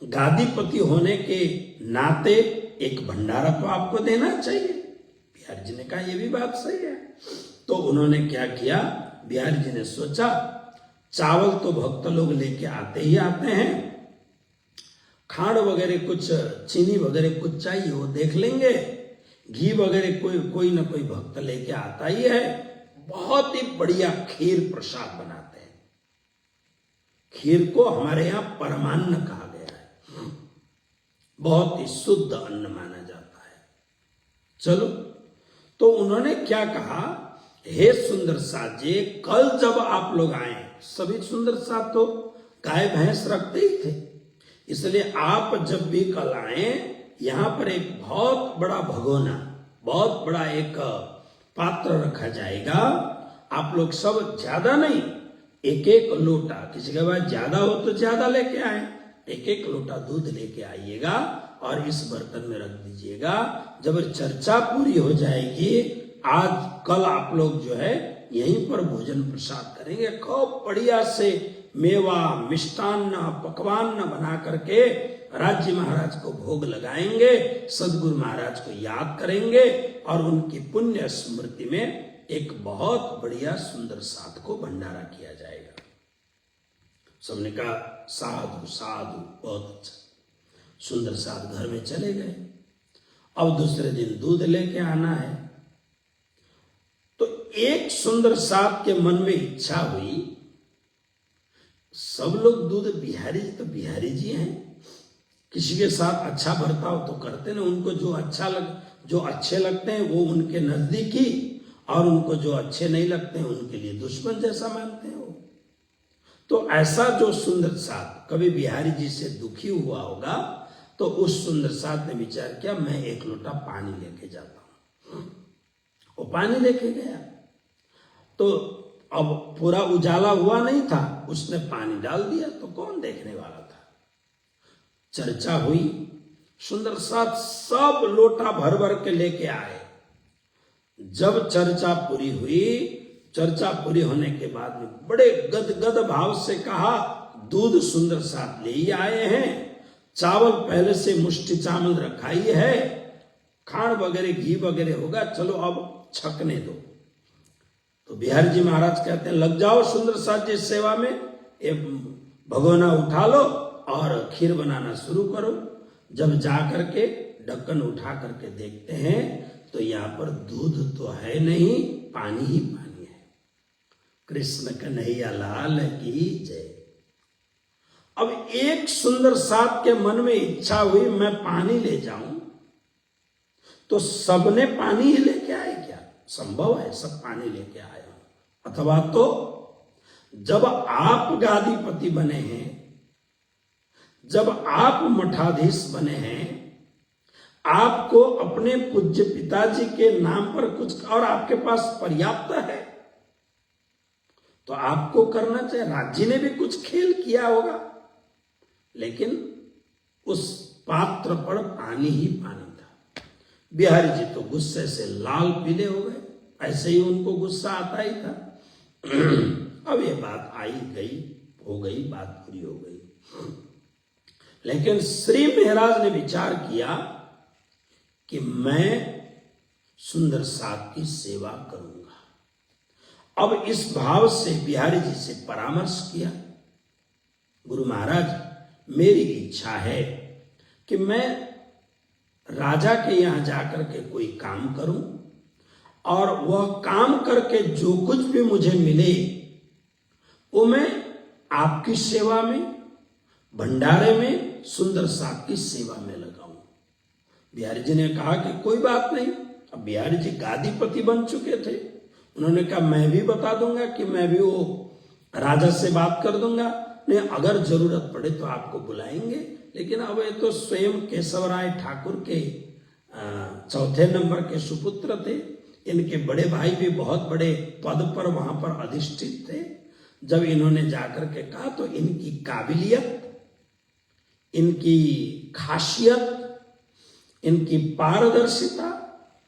गादीपति होने के नाते एक भंडारा तो आपको देना चाहिए। बिहारी जी ने कहा यह भी बात सही है। तो उन्होंने क्या किया, बिहारी जी ने सोचा चावल तो भक्त लोग लेके आते ही आते हैं, खांड वगैरह कुछ, चीनी वगैरह कुछ चाहिए वो देख लेंगे, घी वगैरह कोई ना कोई भक्त लेके आता ही है। बहुत ही बढ़िया खीर प्रसाद बनाते हैं। खीर को हमारे यहां परमान्न कहा गया है, बहुत ही शुद्ध अन्न माना जाता है। चलो, तो उन्होंने क्या कहा, हे सुंदर साथ जी, कल जब आप लोग आए, सभी सुंदर साथ तो गाय भैंस रखते ही थे, इसलिए आप जब भी कल आए, यहां पर एक बहुत बड़ा भगोना, बहुत बड़ा एक पात्र रखा जाएगा। आप लोग सब ज्यादा नहीं, एक एक लोटा, किसी के पास ज्यादा हो तो ज्यादा लेके आए, एक एक लोटा दूध लेके आइएगा और इस बर्तन में रख दीजिएगा। जब चर्चा पूरी हो जाएगी, आज कल आप लोग जो है यहीं पर भोजन प्रसाद करेंगे। खूब बढ़िया से मेवा, मिष्टान्न, पकवान बना करके राज्य महाराज को भोग लगाएंगे, सदगुरु महाराज को याद करेंगे और उनकी पुण्य स्मृति में एक बहुत बढ़िया सुंदर साथ को भंडारा किया जाएगा। सबने कहा साधु साधु, बहुत अच्छा। सुंदर साथ घर में चले गए। अब दूसरे दिन दूध लेके आना है, तो एक सुंदर साथ के मन में इच्छा हुई, सब लोग दूध, बिहारी जी तो बिहारी जी हैं, किसी के साथ अच्छा बर्ताव तो करते ना, उनको जो अच्छे लगते हैं वो उनके नजदीकी, और उनको जो अच्छे नहीं लगते हैं उनके लिए दुश्मन जैसा मानते हैं वो। तो ऐसा जो सुंदर साथ कभी बिहारी जी से दुखी हुआ होगा, तो उस सुंदर साथ ने विचार किया, मैं एक लोटा पानी लेके जाता हूं। वो पानी लेके गया, तो अब पूरा उजाला हुआ नहीं था, उसने पानी डाल दिया, तो कौन देखने वाला था। चर्चा हुई, सुंदर साथ सब लोटा भर भर के लेके आए। जब चर्चा पूरी हुई, चर्चा पूरी होने के बाद में बड़े गदगद भाव से कहा, दूध सुंदर साथ ले ही आए हैं, चावल पहले से मुष्टि चावल रखा ही है, खांड वगैरह घी वगैरह होगा, चलो अब छकने दो। तो बिहारी जी महाराज कहते हैं, लग जाओ सुंदर साथ जी सेवा में, ये भगोना उठा लो और खीर बनाना शुरू करो। जब जा करके ढक्कन उठा करके देखते हैं तो यहाँ पर दूध तो है नहीं, पानी ही पानी है। कृष्ण कन्हैया लाल की जय। अब एक सुंदर साथ के मन में इच्छा हुई, मैं पानी ले जाऊं, तो सबने पानी ही लेके आए क्या? संभव है सब पानी लेके आए, अथवा तो जब आप गादीपति बने हैं, जब आप मठाधीश बने हैं, आपको अपने पूज्य पिताजी के नाम पर कुछ और आपके पास पर्याप्त है तो आपको करना चाहिए। राज्य ने भी कुछ खेल किया होगा, लेकिन उस पात्र पर पानी ही पानी था। बिहारी जी तो गुस्से से लाल पीले हो गए, ऐसे ही उनको गुस्सा आता ही था। अब ये बात आई गई, हो गई, बात पूरी हो गई। लेकिन श्री महाराज ने विचार किया कि मैं सुंदर साहब की सेवा करूंगा। अब इस भाव से बिहारी जी से परामर्श किया, गुरु महाराज मेरी इच्छा है कि मैं राजा के यहां जाकर के कोई काम करूं और वह काम करके जो कुछ भी मुझे मिले वो मैं आपकी सेवा में, भंडारे में, सुंदर साहब की सेवा में लगाऊं। बिहारी जी ने कहा कि कोई बात नहीं। अब बिहारी जी गादीपति बन चुके थे, उन्होंने कहा मैं भी बता दूंगा कि मैं भी वो राजा से बात कर दूंगा, नहीं अगर जरूरत पड़े तो आपको बुलाएंगे। लेकिन अब ये तो स्वयं केशवराय ठाकुर के चौथे नंबर के सुपुत्र थे, इनके बड़े भाई भी बहुत बड़े पद पर वहां पर अधिष्ठित थे। जब इन्होंने जाकर के कहा तो इनकी काबिलियत, इनकी खासियत, इनकी पारदर्शिता,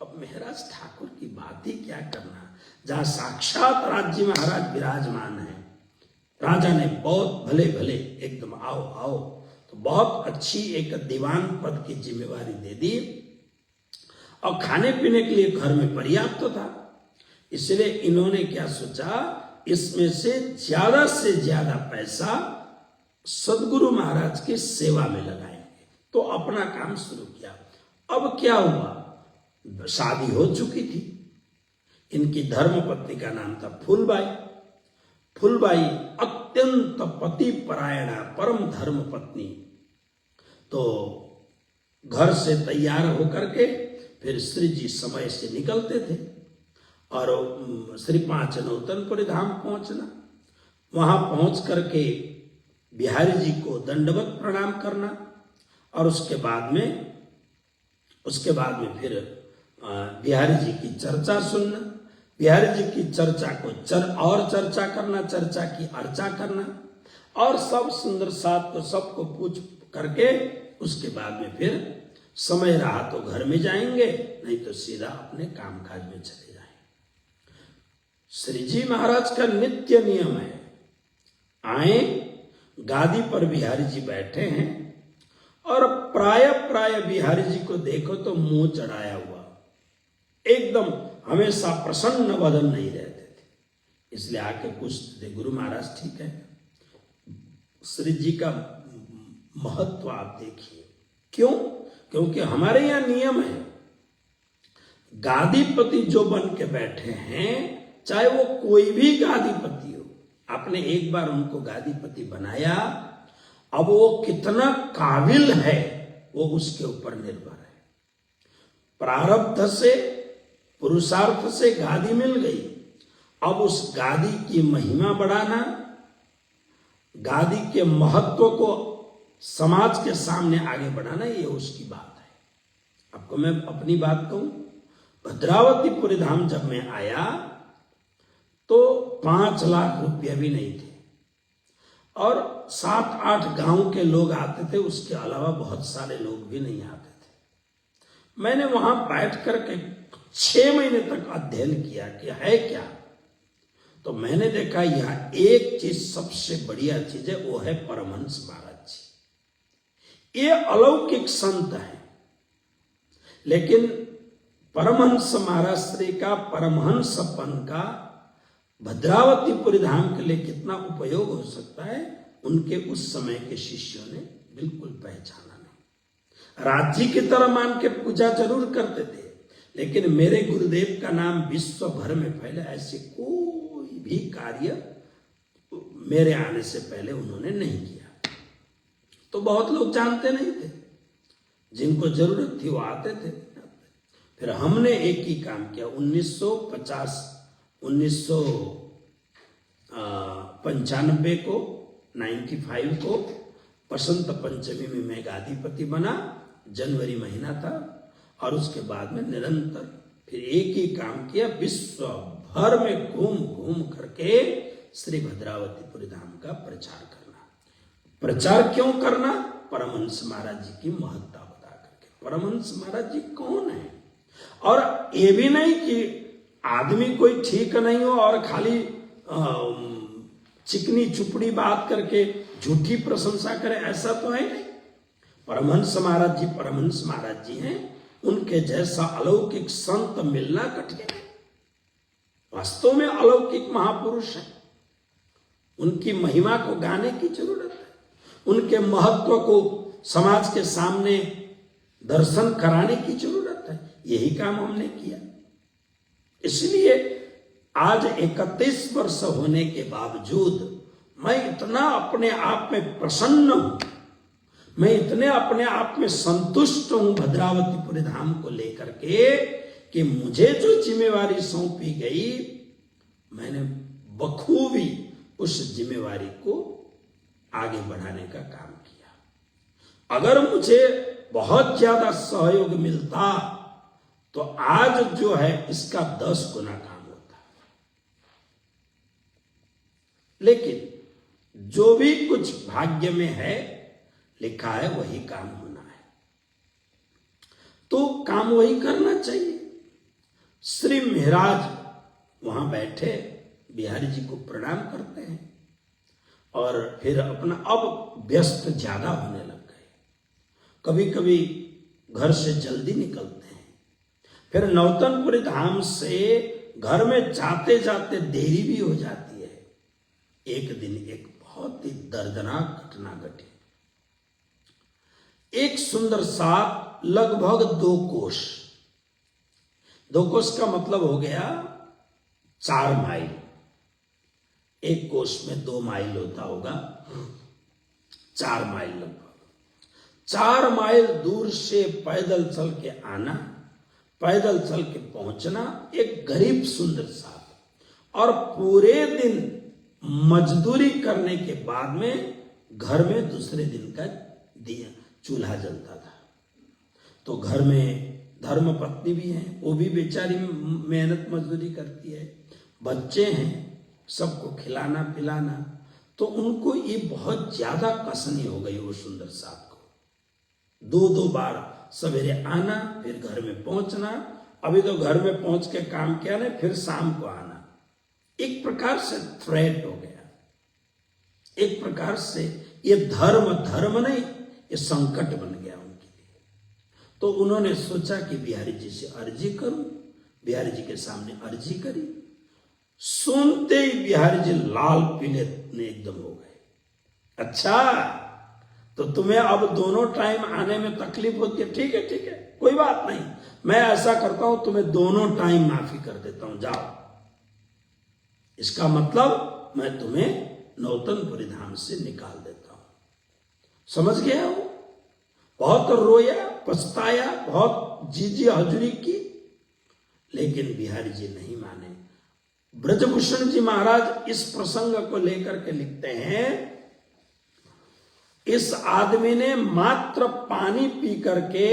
अब महाराज ठाकुर की बात ही क्या करना, जहां साक्षात राज्य महाराज विराजमान है। राजा ने बहुत भले भले एकदम आओ आओ तो बहुत अच्छी एक दीवान पद की जिम्मेवारी दे दी और खाने पीने के लिए घर में पर्याप्त था। इसलिए इन्होंने क्या सोचा, इसमें से ज्यादा पैसा सदगुरु महाराज की सेवा में लगाएंगे, तो अपना काम शुरू किया। अब क्या हुआ, शादी हो चुकी थी, इनकी धर्मपत्नी का नाम था फूलबाई। फूलबाई अत्यंत पति परायणा परम धर्म पत्नी। तो घर से तैयार होकर के फिर श्री जी समय से निकलते थे और श्री पांच नौतनपुर धाम पहुंचना, वहां पहुंच करके बिहारी जी को दंडवत प्रणाम करना और उसके बाद में फिर बिहारी जी की चर्चा सुनना, बिहारी जी की चर्चा को चर्चा करना, चर्चा की अर्चा करना और सब सुंदर साथ को सबको पूछ करके उसके बाद में फिर समय रहा तो घर में जाएंगे, नहीं तो सीधा अपने कामकाज में चले जाएंगे। श्री जी महाराज का नित्य नियम है, आए गादी पर बिहारी जी बैठे हैं और प्राय बिहारी जी को देखो तो मुंह चढ़ाया हुआ, एकदम हमेशा प्रसन्न वदन नहीं रहते थे। इसलिए आके पूछते थे, गुरु महाराज ठीक है? श्री जी का महत्व आप देखिए, क्यों? क्योंकि हमारे यहां नियम है, गादीपति जो बन के बैठे हैं, चाहे वो कोई भी गादीपति हो, आपने एक बार उनको गादीपति बनाया, अब वो कितना काबिल है वो उसके ऊपर निर्भर है। प्रारब्ध से, पुरुषार्थ से गादी मिल गई, अब उस गादी की महिमा बढ़ाना, गादी के महत्व को समाज के सामने आगे बढ़ाना, ये उसकी बात है। आपको मैं अपनी बात कहूं, भद्रावतीपुर धाम जब मैं आया तो 5 लाख रुपया भी नहीं थे और 7-8 गांव के लोग आते थे, उसके अलावा बहुत सारे लोग भी नहीं आते थे। मैंने वहां बैठ करके 6 महीने तक अध्ययन किया कि है क्या, तो मैंने देखा यहां एक चीज सबसे बढ़िया चीज है, वो है परमहंस महाराज जी। ये अलौकिक संत है, लेकिन परमहंस महाराज श्री का परमहंसपन का भद्रावतीपुर धाम के लिए कितना उपयोग हो सकता है, उनके उस समय के शिष्यों ने बिल्कुल पहचाना नहीं। राज्य की तरह मान के पूजा जरूर करते थे, लेकिन मेरे गुरुदेव का नाम विश्व भर में फैले, ऐसे कोई भी कार्य मेरे आने से पहले उन्होंने नहीं किया। तो बहुत लोग जानते नहीं थे, जिनको जरूरत थी वो आते थे। फिर हमने एक ही काम किया, 1950 95 को 95 को बसंत पंचमी में मैं गादीपति बना, जनवरी महीना था, और उसके बाद में निरंतर फिर एक ही काम किया, विश्व भर में घूम घूम करके श्री भद्रावतीपुर धाम का प्रचार करना। प्रचार क्यों करना? परमहंस महाराज जी की महत्ता बता करके। परमहंस महाराज जी कौन है? और ये भी नहीं कि आदमी कोई ठीक नहीं हो और खाली चिकनी चुपड़ी बात करके झूठी प्रशंसा करे, ऐसा तो है नहीं। परमहंस महाराज जी हैं, उनके जैसा अलौकिक संत मिलना कठिन है। वास्तव में अलौकिक महापुरुष है, उनकी महिमा को गाने की जरूरत है, उनके महत्व को समाज के सामने दर्शन कराने की जरूरत है। यही काम हमने किया। इसलिए आज 31 वर्ष होने के बावजूद मैं इतना अपने आप में प्रसन्न हूं, मैं इतने अपने आप में संतुष्ट हूं भद्रावतीपुर धाम को लेकर के कि मुझे जो जिम्मेवारी सौंपी गई, मैंने बखूबी उस जिम्मेवारी को आगे बढ़ाने का काम किया। अगर मुझे बहुत ज्यादा सहयोग मिलता तो आज जो है इसका 10 गुना काम होता। लेकिन जो भी कुछ भाग्य में है, लिखा है, वही काम होना है, तो काम वही करना चाहिए। श्री महाराज वहां बैठे बिहारी जी को प्रणाम करते हैं और फिर अपना, अब व्यस्त ज्यादा होने लग गए, कभी कभी घर से जल्दी निकलते हैं, फिर नौतनपुरी धाम से घर में जाते जाते देरी भी हो जाती है। एक दिन एक बहुत ही दर्दनाक घटना घटी। एक सुंदर सा लगभग 2 कोस, 2 कोस का मतलब हो गया 4 माइल, एक कोस में 2 माइल होता होगा, 4 माइल लगभग 4 माइल दूर से पैदल चल के आना, पैदल चल के पहुंचना, एक गरीब सुंदर सा, और पूरे दिन मजदूरी करने के बाद में घर में दूसरे दिन का दिया चूल्हा जलता था। तो घर में धर्म पत्नी भी हैं, वो भी बेचारी मेहनत मजदूरी करती है, बच्चे हैं, सबको खिलाना पिलाना, तो उनको ये बहुत ज्यादा कसनी हो गई वो सुंदर साहब को। 2 बार सवेरे आना, फिर घर में पहुंचना, अभी तो घर में पहुंच के काम किया नहीं, फिर शाम को आना, एक प्रकार से थ्रेट हो गया। एक प्रकार से ये धर्म नहीं, ये संकट बन गया उनके लिए। तो उन्होंने सोचा कि बिहारी जी से अर्जी करूं। बिहारी जी के सामने अर्जी करी, सुनते ही बिहारी जी लाल पीले एकदम हो गए। अच्छा, तो तुम्हें अब दोनों टाइम आने में तकलीफ होती है, ठीक है, कोई बात नहीं, मैं ऐसा करता हूं, तुम्हें दोनों टाइम माफी कर देता हूं, जाओ। इसका मतलब मैं तुम्हें नौतनपुरी धाम से निकाल देता हूं। समझ गया वो? बहुत रोया, पछताया, बहुत जी हजूरी की, लेकिन बिहारी जी नहीं माने। ब्रजभूषण जी महाराज इस प्रसंग को लेकर के लिखते हैं, इस आदमी ने मात्र पानी पी करके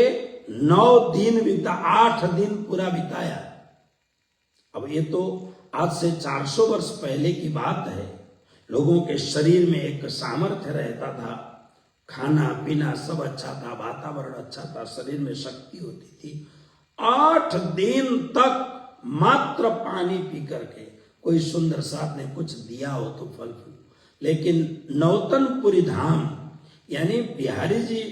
9 दिन 8 दिन पूरा बिताया। अब ये तो आज से 400 वर्ष पहले की बात है। लोगों के शरीर में एक सामर्थ्य रहता था, खाना पीना सब अच्छा था, वातावरण अच्छा था, शरीर में शक्ति होती थी। 8 दिन तक मात्र पानी पी करके, कोई सुंदर साथ ने कुछ दिया हो तो फल फूल, लेकिन नौतनपुरी धाम यानी बिहारी जी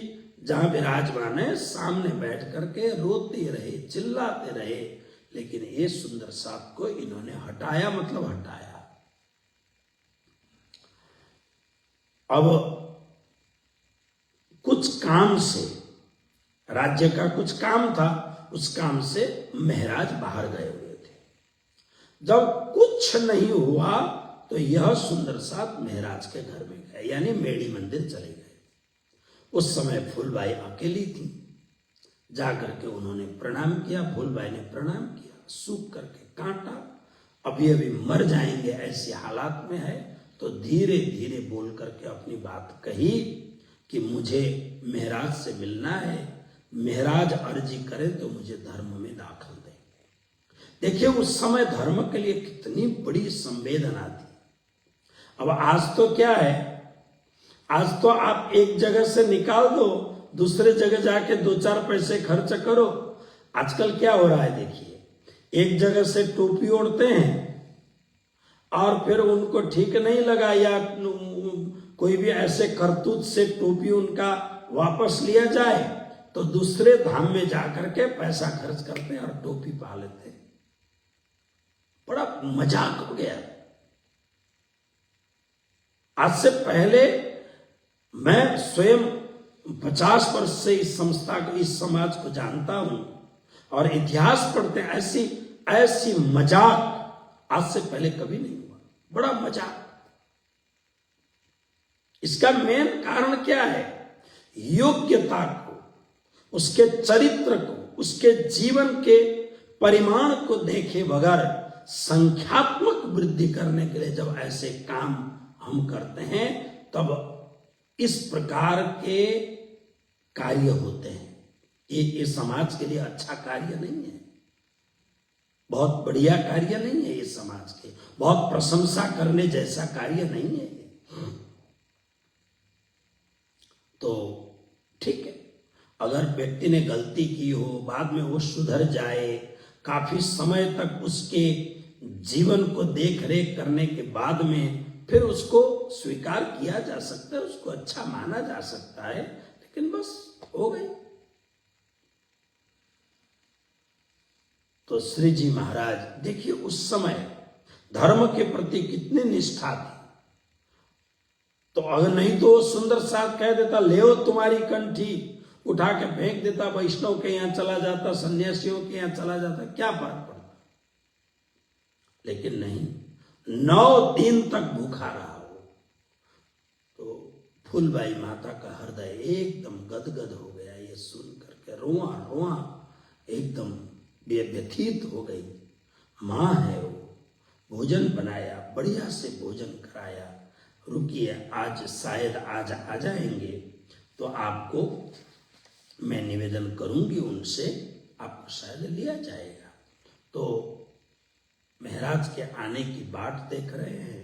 जहां विराजमान है, सामने बैठ करके रोते रहे, चिल्लाते रहे, लेकिन ये सुंदर साथ को इन्होंने हटाया, मतलब हटाया। अब कुछ काम से, राज्य का कुछ काम था, उस काम से महाराज बाहर गए हुए थे। जब कुछ नहीं हुआ तो यह सुंदर साथ महाराज के घर में गए, यानी मेड़ी मंदिर चले गए। उस समय फूलबाई अकेली थी, जाकर के उन्होंने प्रणाम किया, फूलबाई ने प्रणाम किया, सूख करके कांटा, अभी मर जाएंगे ऐसे हालात में है, तो धीरे धीरे बोल करके अपनी बात कही कि मुझे महराज से मिलना है, महराज अर्जी करे तो मुझे धर्म में दाखिल दे। देखिए उस समय धर्म के लिए कितनी बड़ी संवेदना थी। अब आज तो क्या है, आज तो आप एक जगह से निकाल दो, दूसरे जगह जाके 2-4 पैसे खर्च करो। आजकल क्या हो रहा है देखिए, एक जगह से टोपी ओढ़ते हैं और फिर उनको ठीक नहीं लगा या कोई भी ऐसे करतूत से टोपी उनका वापस लिया जाए तो दूसरे धाम में जाकर के पैसा खर्च करते हैं और टोपी पा लेते हैं। बड़ा मजाक हो गया। आज से पहले मैं स्वयं 50 वर्ष से इस संस्था को, इस समाज को जानता हूं और इतिहास पढ़ते हैं, ऐसी मजाक आज से पहले कभी नहीं हुआ। बड़ा मजाक। इसका मेन कारण क्या है? योग्यता को, उसके चरित्र को, उसके जीवन के परिमाण को देखे बगैर संख्यात्मक वृद्धि करने के लिए जब ऐसे काम हम करते हैं तब इस प्रकार के कार्य होते हैं। ये समाज के लिए अच्छा कार्य नहीं है, बहुत बढ़िया कार्य नहीं है, ये समाज के बहुत प्रशंसा करने जैसा कार्य नहीं है। तो ठीक है, अगर व्यक्ति ने गलती की हो, बाद में वो सुधर जाए, काफी समय तक उसके जीवन को देख रेख करने के बाद में फिर उसको स्वीकार किया जा सकता है, उसको अच्छा माना जा सकता है, लेकिन बस हो गई। तो श्री जी महाराज देखिए उस समय धर्म के प्रति कितनी निष्ठा थी। तो अगर नहीं तो सुंदर साथ कह देता, ले तुम्हारी कंठी, उठा के फेंक देता, वैष्णव के यहां चला जाता, सन्यासियों के यहां चला जाता, क्या फर्क पड़ता। लेकिन नहीं, 9 दिन तक भूखा रहा वो। तो फूलबाई माता का हृदय एकदम गदगद हो गया ये सुन करके, रोआ रोआ एकदम व्यथित हो गई। माँ है वो, भोजन बनाया, बढ़िया से भोजन कराया, रुकिए आज शायद आज आ जाएंगे तो आपको मैं निवेदन करूंगी उनसे, आपको शायद लिया जाएगा। तो महाराज के आने की बाट देख रहे हैं।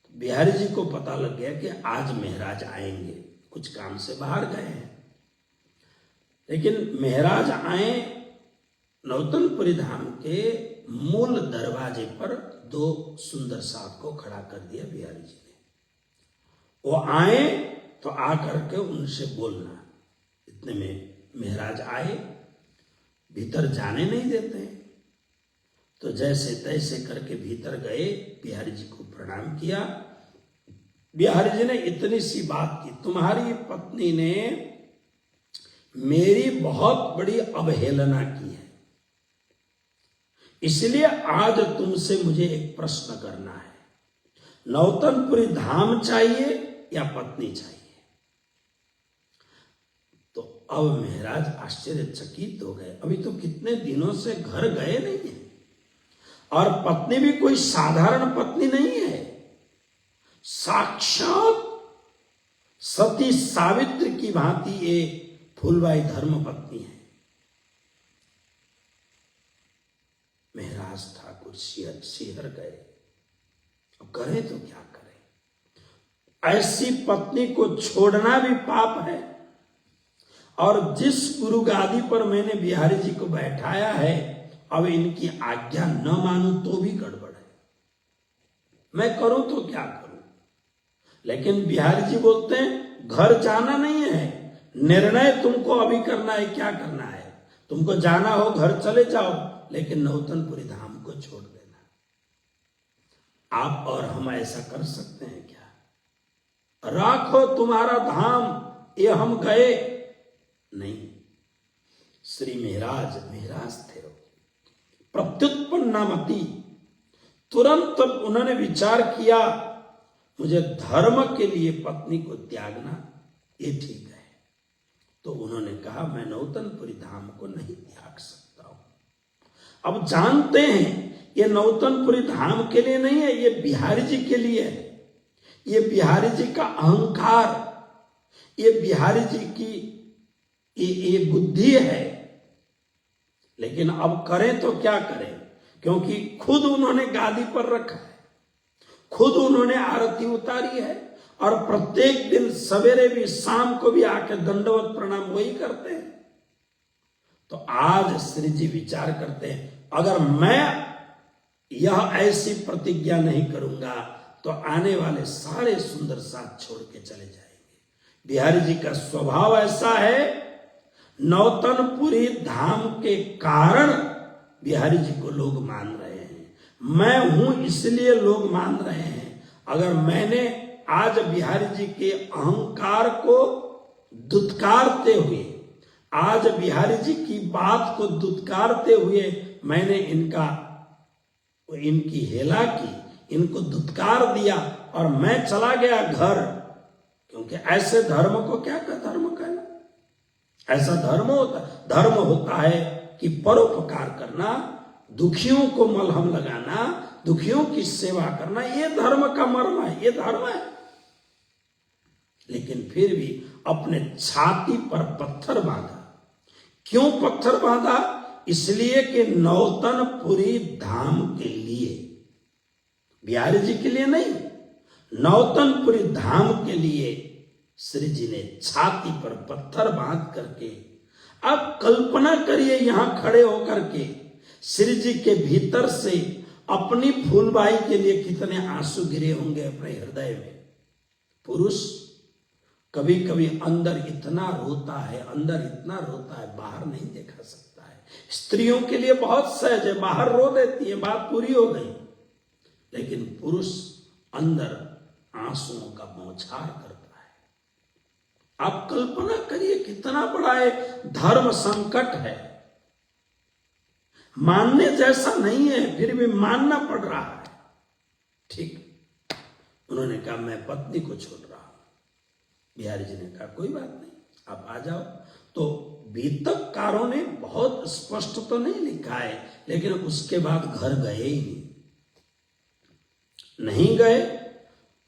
तो बिहारी जी को पता लग गया कि आज महाराज आएंगे, कुछ काम से बाहर गए हैं। लेकिन महाराज आए, नौतनपुरी धाम के मूल दरवाजे पर 2 सुंदर साथ को खड़ा कर दिया बिहारी जी ने। वो आए तो आकर के उनसे बोलना। इतने में महाराज आए, भीतर जाने नहीं देते हैं, तो जैसे तैसे करके भीतर गए, बिहारी जी को प्रणाम किया। बिहारी जी ने इतनी सी बात की, तुम्हारी पत्नी ने मेरी बहुत बड़ी अवहेलना की है, इसलिए आज तुमसे मुझे एक प्रश्न करना है, नौतनपुरी धाम चाहिए या पत्नी चाहिए? तो अब महाराज आश्चर्यचकित हो गए। अभी तो कितने दिनों से घर गए नहीं है और पत्नी भी कोई साधारण पत्नी नहीं है, साक्षात सती सावित्री की भांति ये फूलबाई धर्म पत्नी है। महाराज ठाकुर सिहर गए। अब करें तो क्या करें? ऐसी पत्नी को छोड़ना भी पाप है, और जिस गुरु गादी पर मैंने बिहारी जी को बैठाया है, अब इनकी आज्ञा न मानूं तो भी गड़बड़ है। मैं करूं तो क्या करूं? लेकिन बिहारी जी बोलते हैं घर जाना नहीं है, निर्णय तुमको अभी करना है। क्या करना है? तुमको जाना हो घर चले जाओ, लेकिन नौतनपुरी धाम को छोड़ देना। आप और हम ऐसा कर सकते हैं क्या? राखो तुम्हारा धाम, ये हम गए नहीं। श्री महाराज थे, प्रत्युत्पन्नामति, तुरंत उन्होंने विचार किया मुझे धर्म के लिए पत्नी को त्यागना ये ठीक है। तो उन्होंने कहा मैं नौतनपुरी धाम को नहीं त्याग सकता हूं। अब जानते हैं ये नौतनपुरी धाम के लिए नहीं है, ये बिहारी जी के लिए है। ये बिहारी जी का अहंकार, ये बिहारी जी की ये बुद्धि है। लेकिन अब करें तो क्या करें, क्योंकि खुद उन्होंने गादी पर रखा है, खुद उन्होंने आरती उतारी है, और प्रत्येक दिन सवेरे भी शाम को भी आके दंडवत प्रणाम वही करते हैं। तो आज श्री जी विचार करते हैं, अगर मैं यह ऐसी प्रतिज्ञा नहीं करूंगा तो आने वाले सारे सुंदर साथ छोड़ के चले जाएंगे। बिहारी जी का स्वभाव ऐसा है, नौतनपुरी धाम के कारण बिहारी जी को लोग मान रहे हैं, मैं हूं इसलिए लोग मान रहे हैं। अगर मैंने आज बिहारी जी के अहंकार को दुत्कारते हुए, आज बिहारी जी की बात को दुत्कारते हुए मैंने इनकी हेला की, इनको दुत्कार दिया और मैं चला गया घर, क्योंकि ऐसे धर्म को क्या धर्म कहना, ऐसा धर्म होता है कि परोपकार करना, दुखियों को मलहम लगाना, दुखियों की सेवा करना, ये धर्म का मर्म है, ये धर्म है। लेकिन फिर भी अपने छाती पर पत्थर बांधा। क्यों पत्थर बांधा? इसलिए कि नौतनपुरी धाम के लिए, बिहारी जी के लिए नहीं, नौतनपुरी धाम के लिए श्री जी ने छाती पर पत्थर बांध करके, अब कल्पना करिए यहां खड़े होकर के श्री जी के भीतर से अपनी फूलबाई के लिए कितने आंसू गिरे होंगे अपने हृदय में। पुरुष कभी कभी अंदर इतना रोता है, अंदर इतना रोता है, बाहर नहीं देखा सकता है। स्त्रियों के लिए बहुत सहज है, बाहर रो देती है, बात पूरी हो गई। लेकिन पुरुष अंदर आंसुओं का बौछार करता है। आप कल्पना करिए कितना बड़ा धर्म संकट है, मानने जैसा नहीं है, फिर भी मानना पड़ रहा है। ठीक, उन्होंने कहा मैं पत्नी को छोड़ रहा हूं। बिहारी जी ने कहा कोई बात नहीं, आप आ जाओ। तो बीतककारों ने बहुत स्पष्ट तो नहीं लिखा है, लेकिन उसके बाद घर गए ही नहीं गए।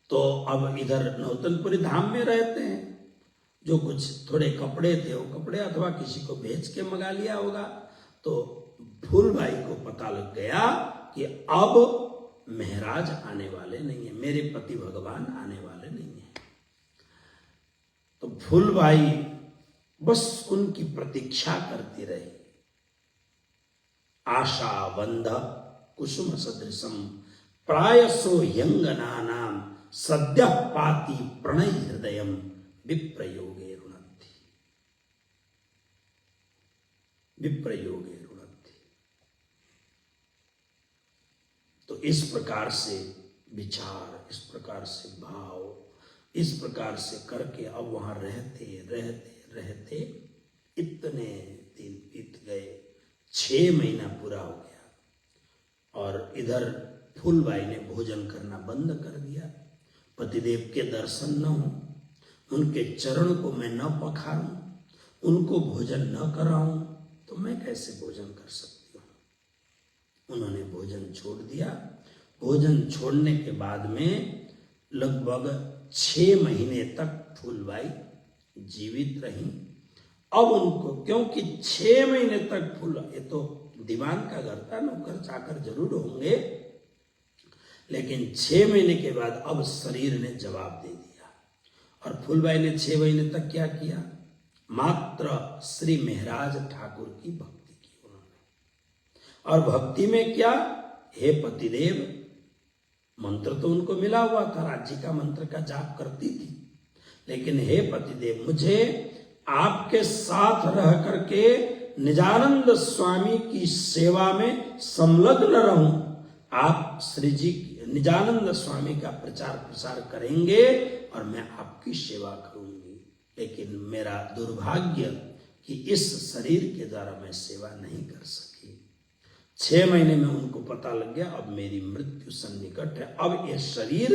तो अब इधर नौतनपुरी धाम में रहते हैं, जो कुछ थोड़े कपड़े थे वो कपड़े अथवा किसी को बेच के मंगा लिया होगा। तो फूलबाई को पता लग गया कि अब महराज आने वाले नहीं है, मेरे पति भगवान आने वाले नहीं है। तो फूलबाई बस उनकी प्रतीक्षा करती रही। आशा बंध कुसुम सदृशम प्रायसो यंगनानाम सद्य पाति प्रणय हृदयम विप्रयोगे रुणद्धि, विप्रयोगे रुणद्धि। तो इस प्रकार से विचार, इस प्रकार से भाव, इस प्रकार से करके अब वहां रहते रहते रहते इतने दिन बीत गए, 6 महीना पूरा हो गया। और इधर फूलबाई ने भोजन करना बंद कर दिया। पतिदेव के दर्शन न हो, उनके चरण को मैं न पखारूं, उनको भोजन न कराऊं, तो मैं कैसे भोजन कर सकती हूं। उन्होंने भोजन छोड़ दिया। भोजन छोड़ने के बाद में लगभग 6 महीने तक फूलबाई जीवित रही। अब उनको, क्योंकि 6 महीने तक ये तो दीवान का घर था, नौकर चाकर जरूर होंगे, लेकिन 6 महीने के बाद अब शरीर ने जवाब दे दिया। और फूलबाई ने 6 महीने तक क्या किया? मात्र श्री महराज ठाकुर की भक्ति की उन्होंने। और भक्ति में क्या? हे पतिदेव, मंत्र तो उनको मिला हुआ था, राज्य का मंत्र का जाप करती थी, लेकिन हे पतिदेव, मुझे आपके साथ रह करके निजानंद स्वामी की सेवा में संलग्न रहूं। आप श्री जी निजानंद स्वामी का प्रचार प्रसार करेंगे और मैं आपकी सेवा करूंगी। लेकिन मेरा दुर्भाग्य कि इस शरीर के द्वारा मैं सेवा नहीं कर सकी। 6 महीने में उनको पता लग गया अब मेरी मृत्यु सन्निकट है, अब ये शरीर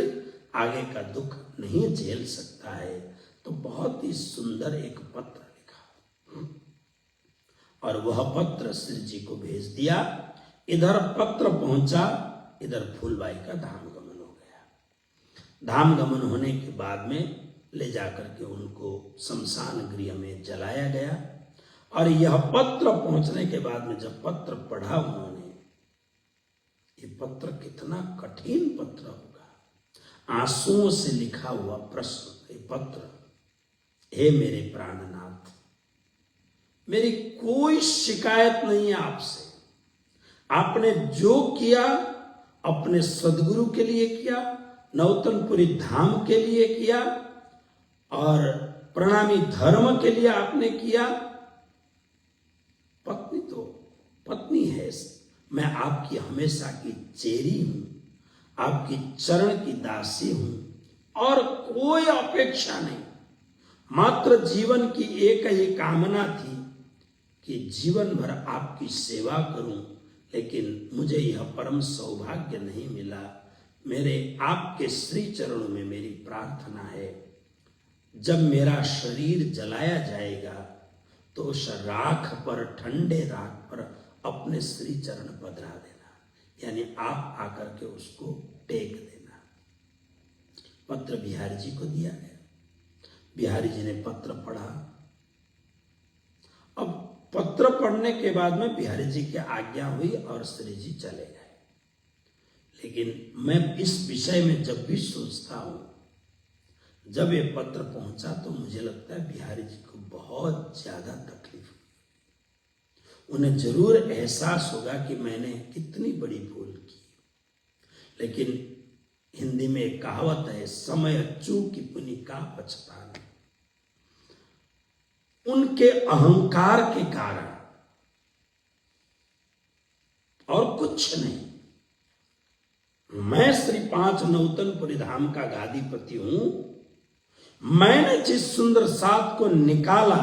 आगे का दुख नहीं झेल सकता है। तो बहुत ही सुंदर एक पत्र लिखा और वह पत्र श्री जी को भेज दिया। इधर पत्र पहुंचा, इधर फूलबाई का धाम गमन हो गया। धाम गमन होने के बाद में ले जाकर के उनको शमशान गृह में जलाया गया। और यह पत्र पहुंचने के बाद में जब पत्र पढ़ा उन्होंने, ये पत्र कितना कठिन पत्र होगा, आंसुओं से लिखा हुआ प्रश्न, ये पत्र, हे मेरे प्राणनाथ, मेरी कोई शिकायत नहीं है आपसे, आपने जो किया अपने सदगुरु के लिए किया, नौतनपुरी धाम के लिए किया और प्रणामी धर्म के लिए आपने किया। पत्नी तो पत्नी है, मैं आपकी हमेशा की चेरी हूं, आपकी चरण की दासी हूं और कोई अपेक्षा नहीं, मात्र जीवन की एक ही कामना थी कि जीवन भर आपकी सेवा करूं, लेकिन मुझे यह परम सौभाग्य नहीं मिला। मेरे आपके श्री चरणों में मेरी प्रार्थना है, जब मेरा शरीर जलाया जाएगा तो उस राख पर, ठंडे राख पर अपने श्री चरण पधरा देना, यानी आप आकर के उसको टेक देना। पत्र बिहारी जी को दिया गया, बिहारी जी ने पत्र पढ़ा। अब पत्र पढ़ने के बाद में बिहारी जी की आज्ञा हुई और श्री जी चले गए। लेकिन मैं इस विषय में जब भी सोचता हूं, जब ये पत्र पहुंचा तो मुझे लगता है बिहारी जी को बहुत ज्यादा तकलीफ हुई। उन्हें जरूर एहसास होगा कि मैंने कितनी बड़ी भूल की। लेकिन हिंदी में एक कहावत है, समय चूकी पुनि का पछताना। उनके अहंकार के कारण और कुछ नहीं, मैं श्री 5 नौतनपुरी धाम का गादीपति हूं, मैंने जिस सुंदर साथ को निकाला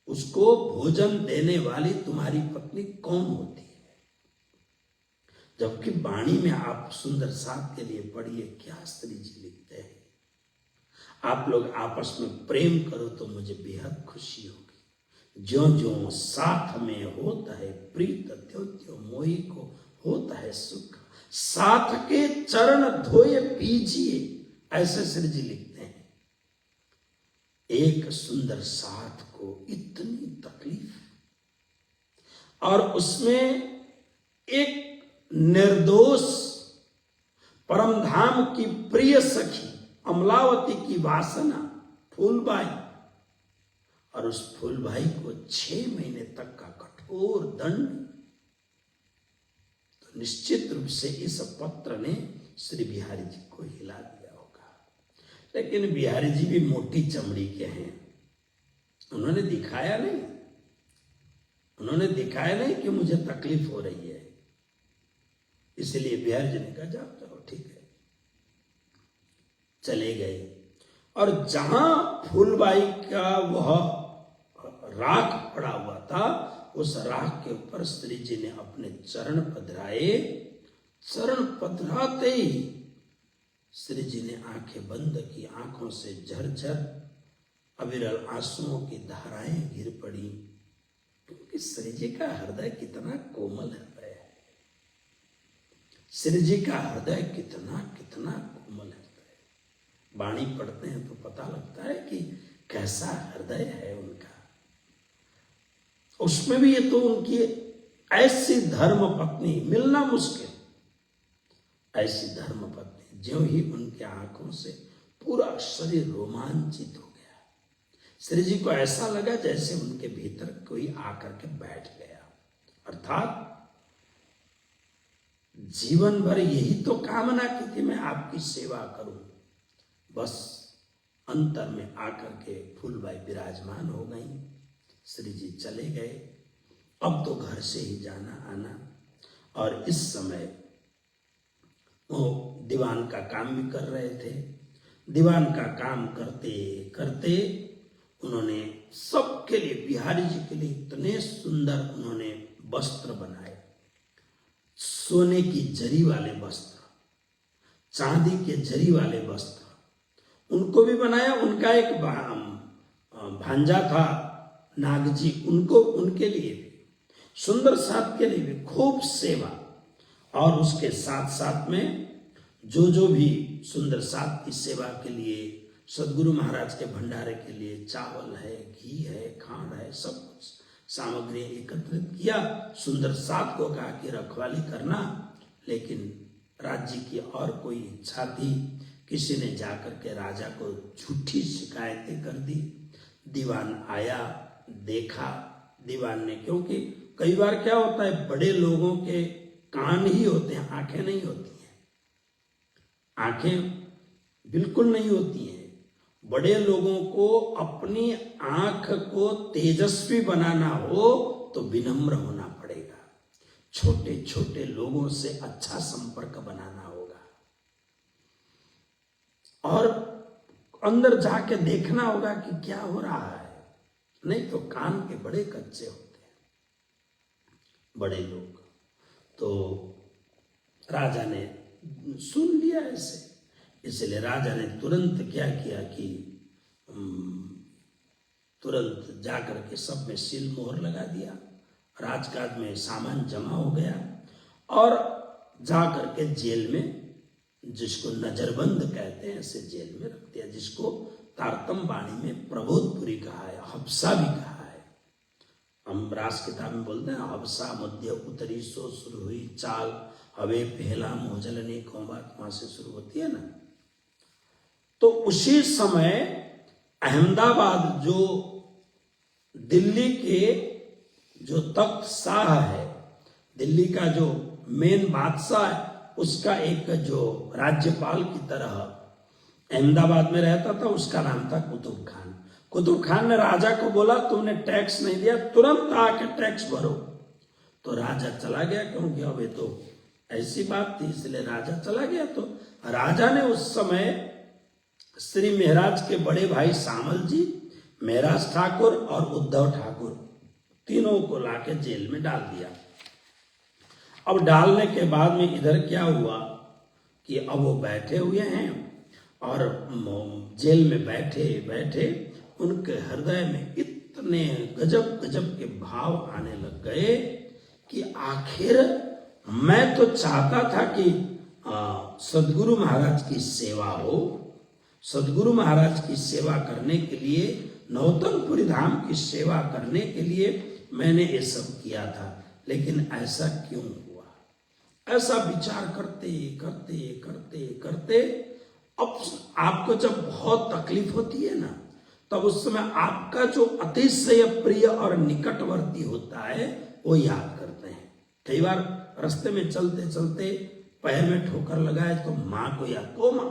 उसको भोजन देने वाली तुम्हारी पत्नी कौन होती है? जबकि वाणी में आप सुंदर साथ के लिए पढ़िए क्या श्री जी लिखते हैं, आप लोग आपस में प्रेम करो तो मुझे बेहद खुशी होगी। ज्यों ज्यों साथ में होता है प्रीत, त्यों त्यों मोही को होता है सुख, साथ के चरण धोए पीजिए, ऐसे श्री जी लिखते हैं। एक सुंदर साथ को इतनी तकलीफ, और उसमें एक निर्दोष परमधाम की प्रिय सखी अमलावती की वासना फूलबाई, और उस फूलबाई को 6 महीने तक का कठोर दंड। तो निश्चित रूप से इस पत्र ने श्री बिहारी जी को हिला दिया होगा। लेकिन बिहारी जी भी मोटी चमड़ी के हैं, उन्होंने दिखाया नहीं कि मुझे तकलीफ हो रही है। इसलिए बिहारी जी ने कहा जाओ चलो ठीक है, चले गए। और जहां फूलबाई का वह राख पड़ा हुआ था, उस राख के ऊपर श्री जी ने अपने चरण पधराए। चरण पधराते ही श्री जी ने आंखें बंद की, आंखों से झरझर अविरल आंसुओं की धाराएं गिर पड़ी, क्योंकि श्री जी का हृदय कितना कोमल हृदय है, श्री जी का हृदय कितना कितना कोमल हृदय। वाणी पढ़ते हैं तो पता लगता है कि कैसा हृदय है उनका। उसमें भी ये तो उनकी ऐसी धर्म पत्नी मिलना मुश्किल, ऐसी धर्म पत्नी ज्यों ही उनके आंखों से पूरा शरीर रोमांचित हो गया। श्री जी को ऐसा लगा जैसे उनके भीतर कोई आकर के बैठ गया। अर्थात जीवन भर यही तो कामना की थी मैं आपकी सेवा करूं, बस अंतर में आकर के फूलबाई विराजमान हो गई। श्री जी चले गए। अब तो घर से ही जाना आना, और इस समय वो दीवान का काम भी कर रहे थे। दीवान का काम करते करते उन्होंने सबके लिए, बिहारी जी के लिए इतने सुंदर उन्होंने वस्त्र बनाए, सोने की जरी वाले वस्त्र, चांदी के जरी वाले वस्त्र उनको भी बनाया। उनका एक भांजा था नागजी, उनको, उनके लिए भी, सुंदर साथ के लिए भी खूब सेवा। और उसके साथ साथ में जो भी सुंदर साथ की सेवा के लिए, सदगुरु महाराज के भंडारे के लिए चावल है, घी है, खांड है, सब कुछ सामग्री एकत्रित किया। सुंदर साथ को कहा कि रखवाली करना, लेकिन राज्य की और कोई इच्छा थी। किसी ने जाकर के राजा को झूठी शिकायतें कर दी। दीवान आया, देखा, दीवान ने, क्योंकि कई बार क्या होता है, बड़े लोगों के कान ही होते हैं, आंखें नहीं होती हैं, आंखें बिल्कुल नहीं होती हैं। बड़े लोगों को अपनी आंख को तेजस्वी बनाना हो तो विनम्र होना पड़ेगा। छोटे छोटे लोगों से अच्छा संपर्क बनाना होगा और अंदर जाके देखना होगा कि क्या हो रहा है, नहीं तो कान के बड़े कच्चे होते हैं बड़े लोग। तो राजा ने सुन लिया ऐसे, इसलिए राजा ने तुरंत क्या किया कि तुरंत जाकर के सब में सील मोहर लगा दिया। राजकाज में सामान जमा हो गया और जाकर के जेल में, जिसको नजरबंद कहते हैं, ऐसे जेल में रख दिया, जिसको तारतम वाणी में प्रबोधपुरी कहा है, हबसा भी कहा है। हम रास किताब में बोलते हैं हबसा मध्य उतरी सो शुरू हुई चाल, हवे पहला मोजलने को बात वहां से शुरू होती है ना। तो उसी समय अहमदाबाद, जो दिल्ली के जो तख्त शाह है, दिल्ली का जो मेन बादशाह है, उसका एक जो राज्यपाल की तरह अहमदाबाद में रहता था, उसका नाम था कुतुब खान। कुतुब खान ने राजा को बोला तुमने टैक्स नहीं दिया, तुरंत आके टैक्स भरो। तो राजा चला गया, क्योंकि अब ये तो ऐसी बात थी, इसलिए राजा चला गया। तो राजा ने उस समय श्री महाराज के बड़े भाई सामल जी, महाराज ठाकुर और उद्धव ठाकुर, तीनों को लाके जेल में डाल दिया। अब डालने के बाद में इधर क्या हुआ कि अब वो बैठे हुए हैं और जेल में बैठे बैठे उनके हृदय में इतने गजब गजब के भाव आने लग गए कि आखिर मैं तो चाहता था कि सदगुरु महाराज की सेवा हो, सदगुरु महाराज की सेवा करने के लिए, नौतनपुरी धाम की सेवा करने के लिए मैंने ये सब किया था, लेकिन ऐसा क्यों हुआ? ऐसा विचार करते करते करते करते अब आपको जब बहुत तकलीफ होती है ना, तब उस समय आपका जो अतिशय प्रिय और निकटवर्ती होता है वो याद करते हैं। कई बार रास्ते में चलते चलते पैर में ठोकर लगाए तो माँ को याद, ओ माँ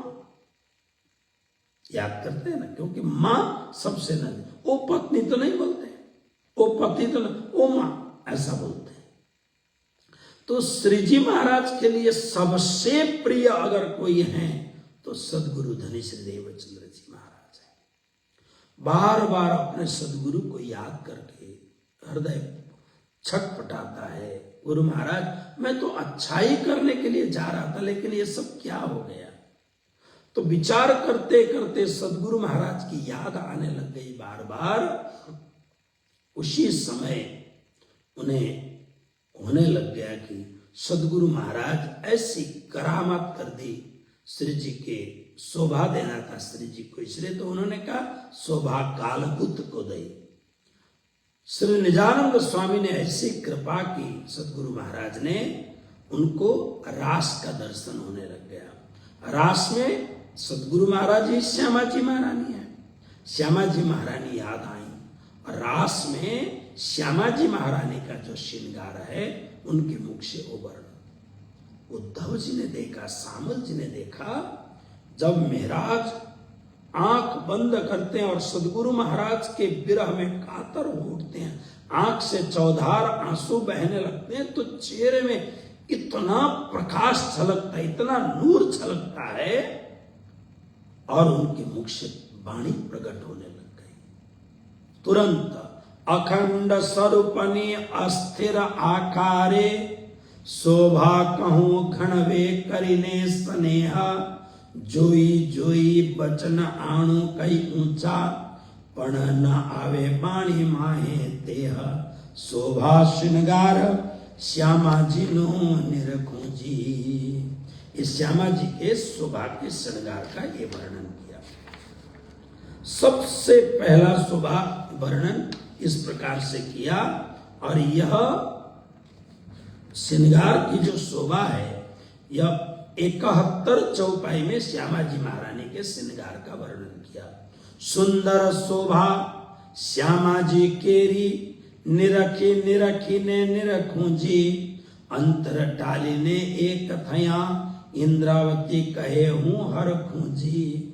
याद करते हैं ना, क्योंकि माँ सबसे नजदीक। ओ पत्नी तो नहीं बोलते, ओ पति तो नहीं, ओ माँ ऐसा बोलते हैं। तो श्री जी महाराज के लिए सबसे प्रिय अगर कोई है तो सदगुरु धनी श्री देवचंद्र जी महाराज है। बार बार अपने सदगुरु को याद करके हृदय छटपटाता है, गुरु महाराज मैं तो अच्छाई करने के लिए जा रहा था, लेकिन ये सब क्या हो गया? तो विचार करते करते सदगुरु महाराज की याद आने लग गई बार बार। उसी समय उन्हें होने लग गया कि सदगुरु महाराज ऐसी करामात कर दी, श्री जी के शोभा देना था श्री जी को, इसलिए तो उन्होंने कहा शोभा कालकुत को दई। श्री निजानंद स्वामी ने ऐसी कृपा की, सदगुरु महाराज ने, उनको रास का दर्शन होने लग गया। रास में सदगुरु महाराज ही श्यामा जी महारानी है, श्यामा जी महारानी याद आई। रास में श्यामा जी महारानी का जो श्रृंगार है उनके मुख से उभर। उद्धव जी ने देखा, सामल जी ने देखा, जब महाराज आंख बंद करते हैं और सदगुरु महाराज के विरह में कातर हो उठते हैं, आंख से चौधार आंसू बहने लगते हैं, तो चेहरे में इतना प्रकाश छलकता है, इतना नूर छलकता है और उनके मुख से वाणी प्रकट होने लग गई। तुरंत अखंड स्वरूपनी अस्थिर आकारे, शोभा कहूं घनवे करिने स्नेह, जोई जोई बचन आणु कई ऊंचा, पण न आवे पाणी माहे तेह, शोभा श्रृंगार श्यामा जी नो निरखूं जी। इस श्यामा जी के शोभा के श्रृंगार का ये वर्णन किया। सबसे पहला शोभा वर्णन इस प्रकार से किया, और यह श्रृंगार की जो शोभा है यह 71 चौपाई में श्यामा जी महारानी के श्रृंगार का वर्णन किया। सुंदर शोभा श्यामा जी केरी, निरखी निरखी ने निरखूं जी, अंतर टाली ने एक थया, इंद्रावती कहे हूं हर खूंजी।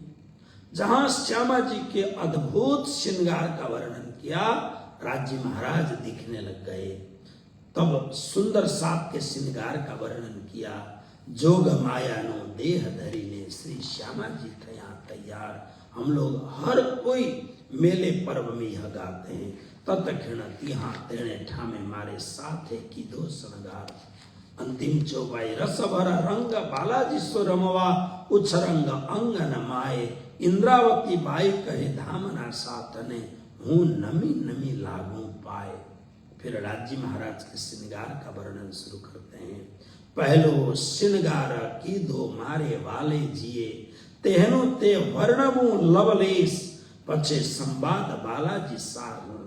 जहां श्यामा जी के अद्भुत श्रृंगार का वर्णन किया, राज्य महाराज दिखने लग गए। तब सुंदर साप के श्रृंगार का वर्णन किया। जोग माया नो देह धरी ने, श्री श्यामा जी थया तैयार। हम लोग हर कोई मेले पर्व में यह गाते हैं। तत्क्षण तिहा तेणे ठामे मारे साथे की दो श्रृंगार। अंतिम चौपाई रस भरा रंग बालाजी सो रमवा, उछरंग अंगन माए, इंद्रावती बाई कहे धामना साथने, हूं नमी नमी लागू पाए। फिर राज्य महाराज के श्रृंगार का वर्णन शुरू करते हैं। पहलो श्रृंगार की दो मारे वाले जिए, तेहनु ते वर्णमु लवलेश, पछे संवाद बालाजी सारू,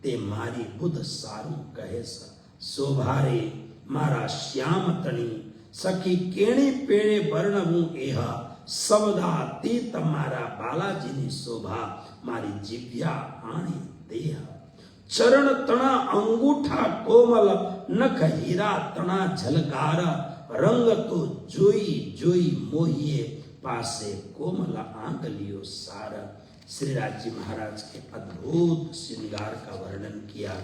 ते मारी बुध सारू कहे शोभारे, मारा श्याम तणी, सखी केणी पेणे वर्णमु एह, सबदा तीत मारा बालाजी नी शोभा, मारी जिव्या आणी देह। चरण तना अंगूठा कोमल, नख हीरा तना झलकार, रंग तो जोई जोई मोहिए, पासे कोमल आंगलियो सार। श्री राज्य महाराज के अद्भुत श्रृंगार का वर्णन किया,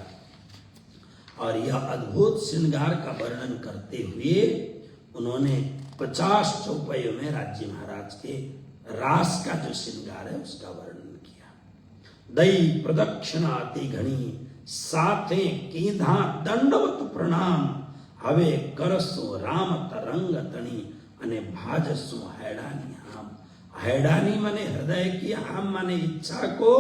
और यह अद्भुत श्रृंगार का वर्णन करते हुए उन्होंने 50 चौपाइयों में राज्य महाराज के रास का जो श्रृंगार है उसका वर्णन किया। दई प्रदक्षिणाति घणी, साथे कीधा दंडवत प्रणाम, हवे करसो राम तरंग तणी, अने भाजसो हैडानी हाम। हैडानी माने हृदय की, हाम माने इच्छा को,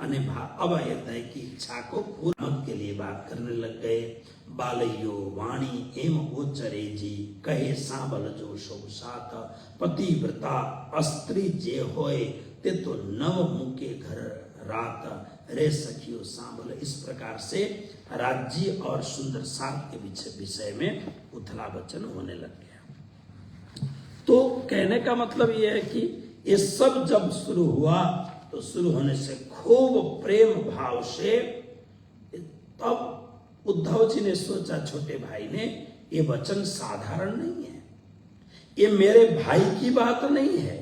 अने अब हृदय की इच्छा को पूर्ण के लिए बात करने लग गए। बालयो वाणी एम गोचरे जी, कहे सांबल जो शोभ साथ, पतिव्रता अस्त्री जे होए, ते तो नव मुके घर रात, रे सखियो सांबल। इस प्रकार से राज्य और सुंदर साथ के विषय में उथला वचन होने लग गया। तो कहने का मतलब यह है कि ये सब जब शुरू हुआ तो शुरू होने से खूब प्रेम भाव से, तब उद्धव जी ने सोचा छोटे भाई ने, ये वचन साधारण नहीं है, ये मेरे भाई की बात नहीं है,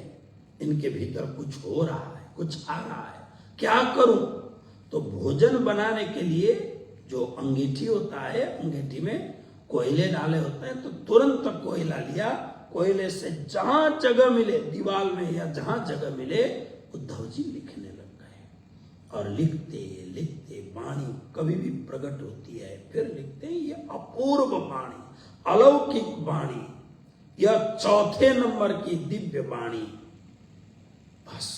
इनके भीतर कुछ हो रहा है, कुछ आ रहा है, क्या करूं? तो भोजन बनाने के लिए जो अंगीठी होता है, अंगीठी में कोयले डाले होते हैं, तो तुरंत कोयला लिया, कोयले से जहां जगह मिले, दीवार में या जहां जगह मिले, उद्धव जी लिखने लग गए। और लिखते लिखते वाणी कभी भी प्रकट होती है, फिर लिखते हैं ये अपूर्व वाणी, अलौकिक वाणी, यह चौथे नंबर की दिव्य वाणी। बस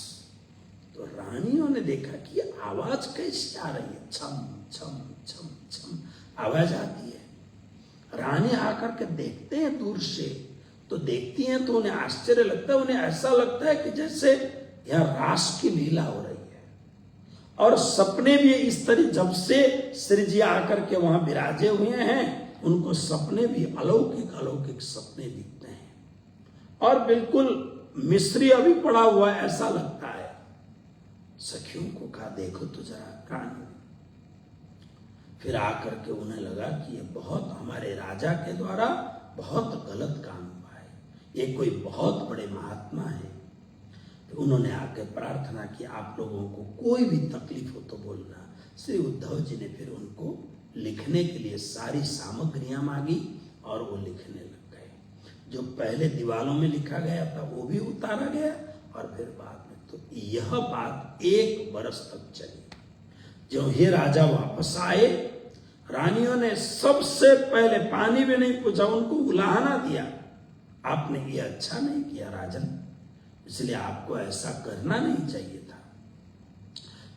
तो रानियों ने देखा कि ये आवाज कैसे आ रही है, छम छम छम छम आवाज आती है। रानी आकर के देखते हैं दूर से, तो देखती हैं तो उन्हें आश्चर्य लगता है, उन्हें ऐसा लगता है कि जैसे यह रास की लीला हो रही है। और सपने भी इस तरह, जब से श्री जी आकर के वहां विराजे हुए हैं, उनको सपने भी अलौकिक अलौकिक सपने दिखते हैं, और बिल्कुल मिस्री अभी पड़ा हुआ है ऐसा लगता है। सखियों को कहा देखो तो जरा कान। फिर आकर के उन्हें लगा कि ये बहुत हमारे राजा के द्वारा बहुत गलत काम हुआ है, ये कोई बहुत बड़े महात्मा है। तो उन्होंने आकर प्रार्थना की, आप लोगों को कोई भी तकलीफ हो तो बोलना। श्री उद्धव जी ने फिर उनको लिखने के लिए सारी सामग्रियां मांगी, और वो लिखने लग गए। जो पहले दीवारों में लिखा गया था वो भी उतारा गया, और फिर बाद में। तो यह बात 1 वर्ष तक चली। जो हे राजा वापस आए, रानियों ने सबसे पहले पानी भी नहीं पूछा, उनको उलाहना दिया। आपने ये अच्छा नहीं किया राजन, इसलिए आपको ऐसा करना नहीं चाहिए था।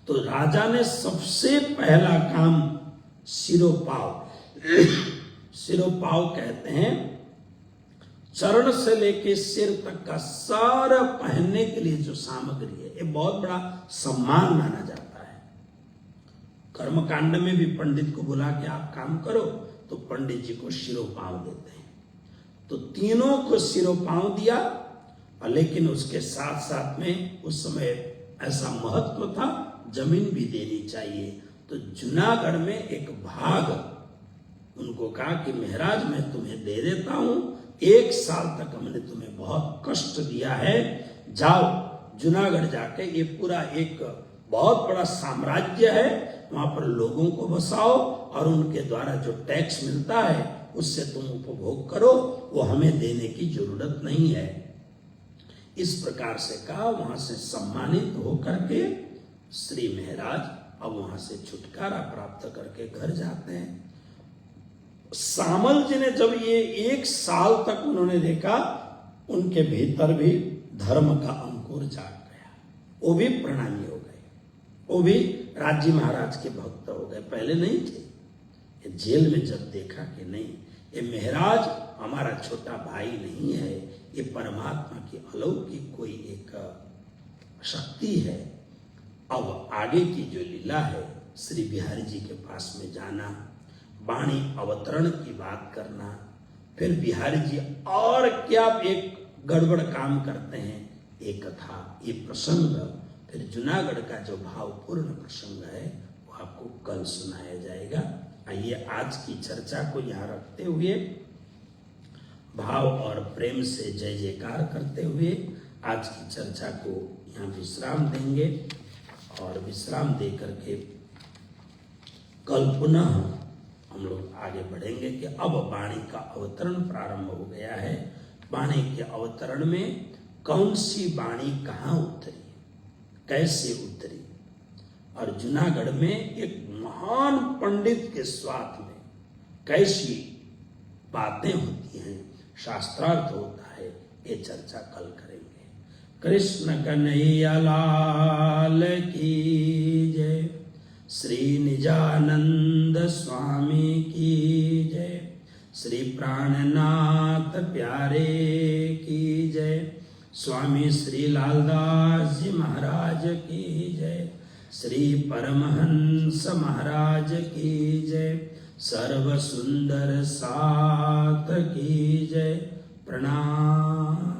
तो राजा ने सबसे पहला काम सिरोपाव, सिरोपाव कहते हैं चरण से लेके सिर तक का सारा पहनने के लिए जो सामग्री है, ये बहुत बड़ा सम्मान माना जाता है। कर्मकांड में भी पंडित को बुला के आप काम करो तो पंडित जी को सिरोपांव देते हैं। तो तीनों को सिरोपांव दिया, लेकिन उसके साथ साथ में उस समय ऐसा महत्व था, जमीन भी देनी चाहिए। तो जूनागढ़ में एक भाग उनको कहा कि महाराज मैं तुम्हें दे देता हूं, 1 साल तक हमने तुम्हें बहुत कष्ट दिया है, जाओ जूनागढ़ जाके, ये पूरा एक बहुत बड़ा साम्राज्य है, वहां पर लोगों को बसाओ और उनके द्वारा जो टैक्स मिलता है उससे तुम उपभोग करो, वो हमें देने की जरूरत नहीं है। इस प्रकार से कहा, वहां से सम्मानित होकर के श्री महाराज अब वहां से छुटकारा प्राप्त करके घर जाते हैं। सामल जी ने जब ये 1 साल तक उन्होंने देखा, उनके भीतर भी धर्म का अंकुर जाग गया, वो भी प्रणामी हो गए, वो भी राज्य महाराज के भक्त हो गए, पहले नहीं थे। ये जेल में जब देखा कि नहीं, ये महाराज हमारा छोटा भाई नहीं है, ये परमात्मा की अलौकिक कोई एक शक्ति है। अब आगे की जो लीला है, श्री बिहारी जी के पास में जाना, वाणी अवतरण की बात करना, फिर बिहारी जी और क्या एक गड़बड़ काम करते हैं, ये कथा, ये प्रसंग, फिर जूनागढ़ का जो भावपूर्ण प्रसंग है वो आपको कल सुनाया जाएगा। आइए आज की चर्चा को यहाँ रखते हुए, भाव और प्रेम से जय जयकार करते हुए आज की चर्चा को यहाँ विश्राम देंगे, और विश्राम दे करके कल पुनः हम लोग आगे बढ़ेंगे कि अब वाणी का अवतरण प्रारंभ हो गया है। वाणी के अवतरण में कौन सी वाणी कहाँ उतरी, कैसे उतरी, और जूनागढ़ में एक महान पंडित के स्वाद में कैसी बातें होती हैं, शास्त्रार्थ होता है, ये चर्चा कल करेंगे। कृष्ण कन्हैया लाल की जय, श्री निजानंद स्वामी की जय, श्री प्राणनाथ प्यारे की जय, स्वामी श्री लालदास जी महाराज की जय, श्री परमहंस महाराज की जय, सर्व सुंदर सात की जय। प्रणाम।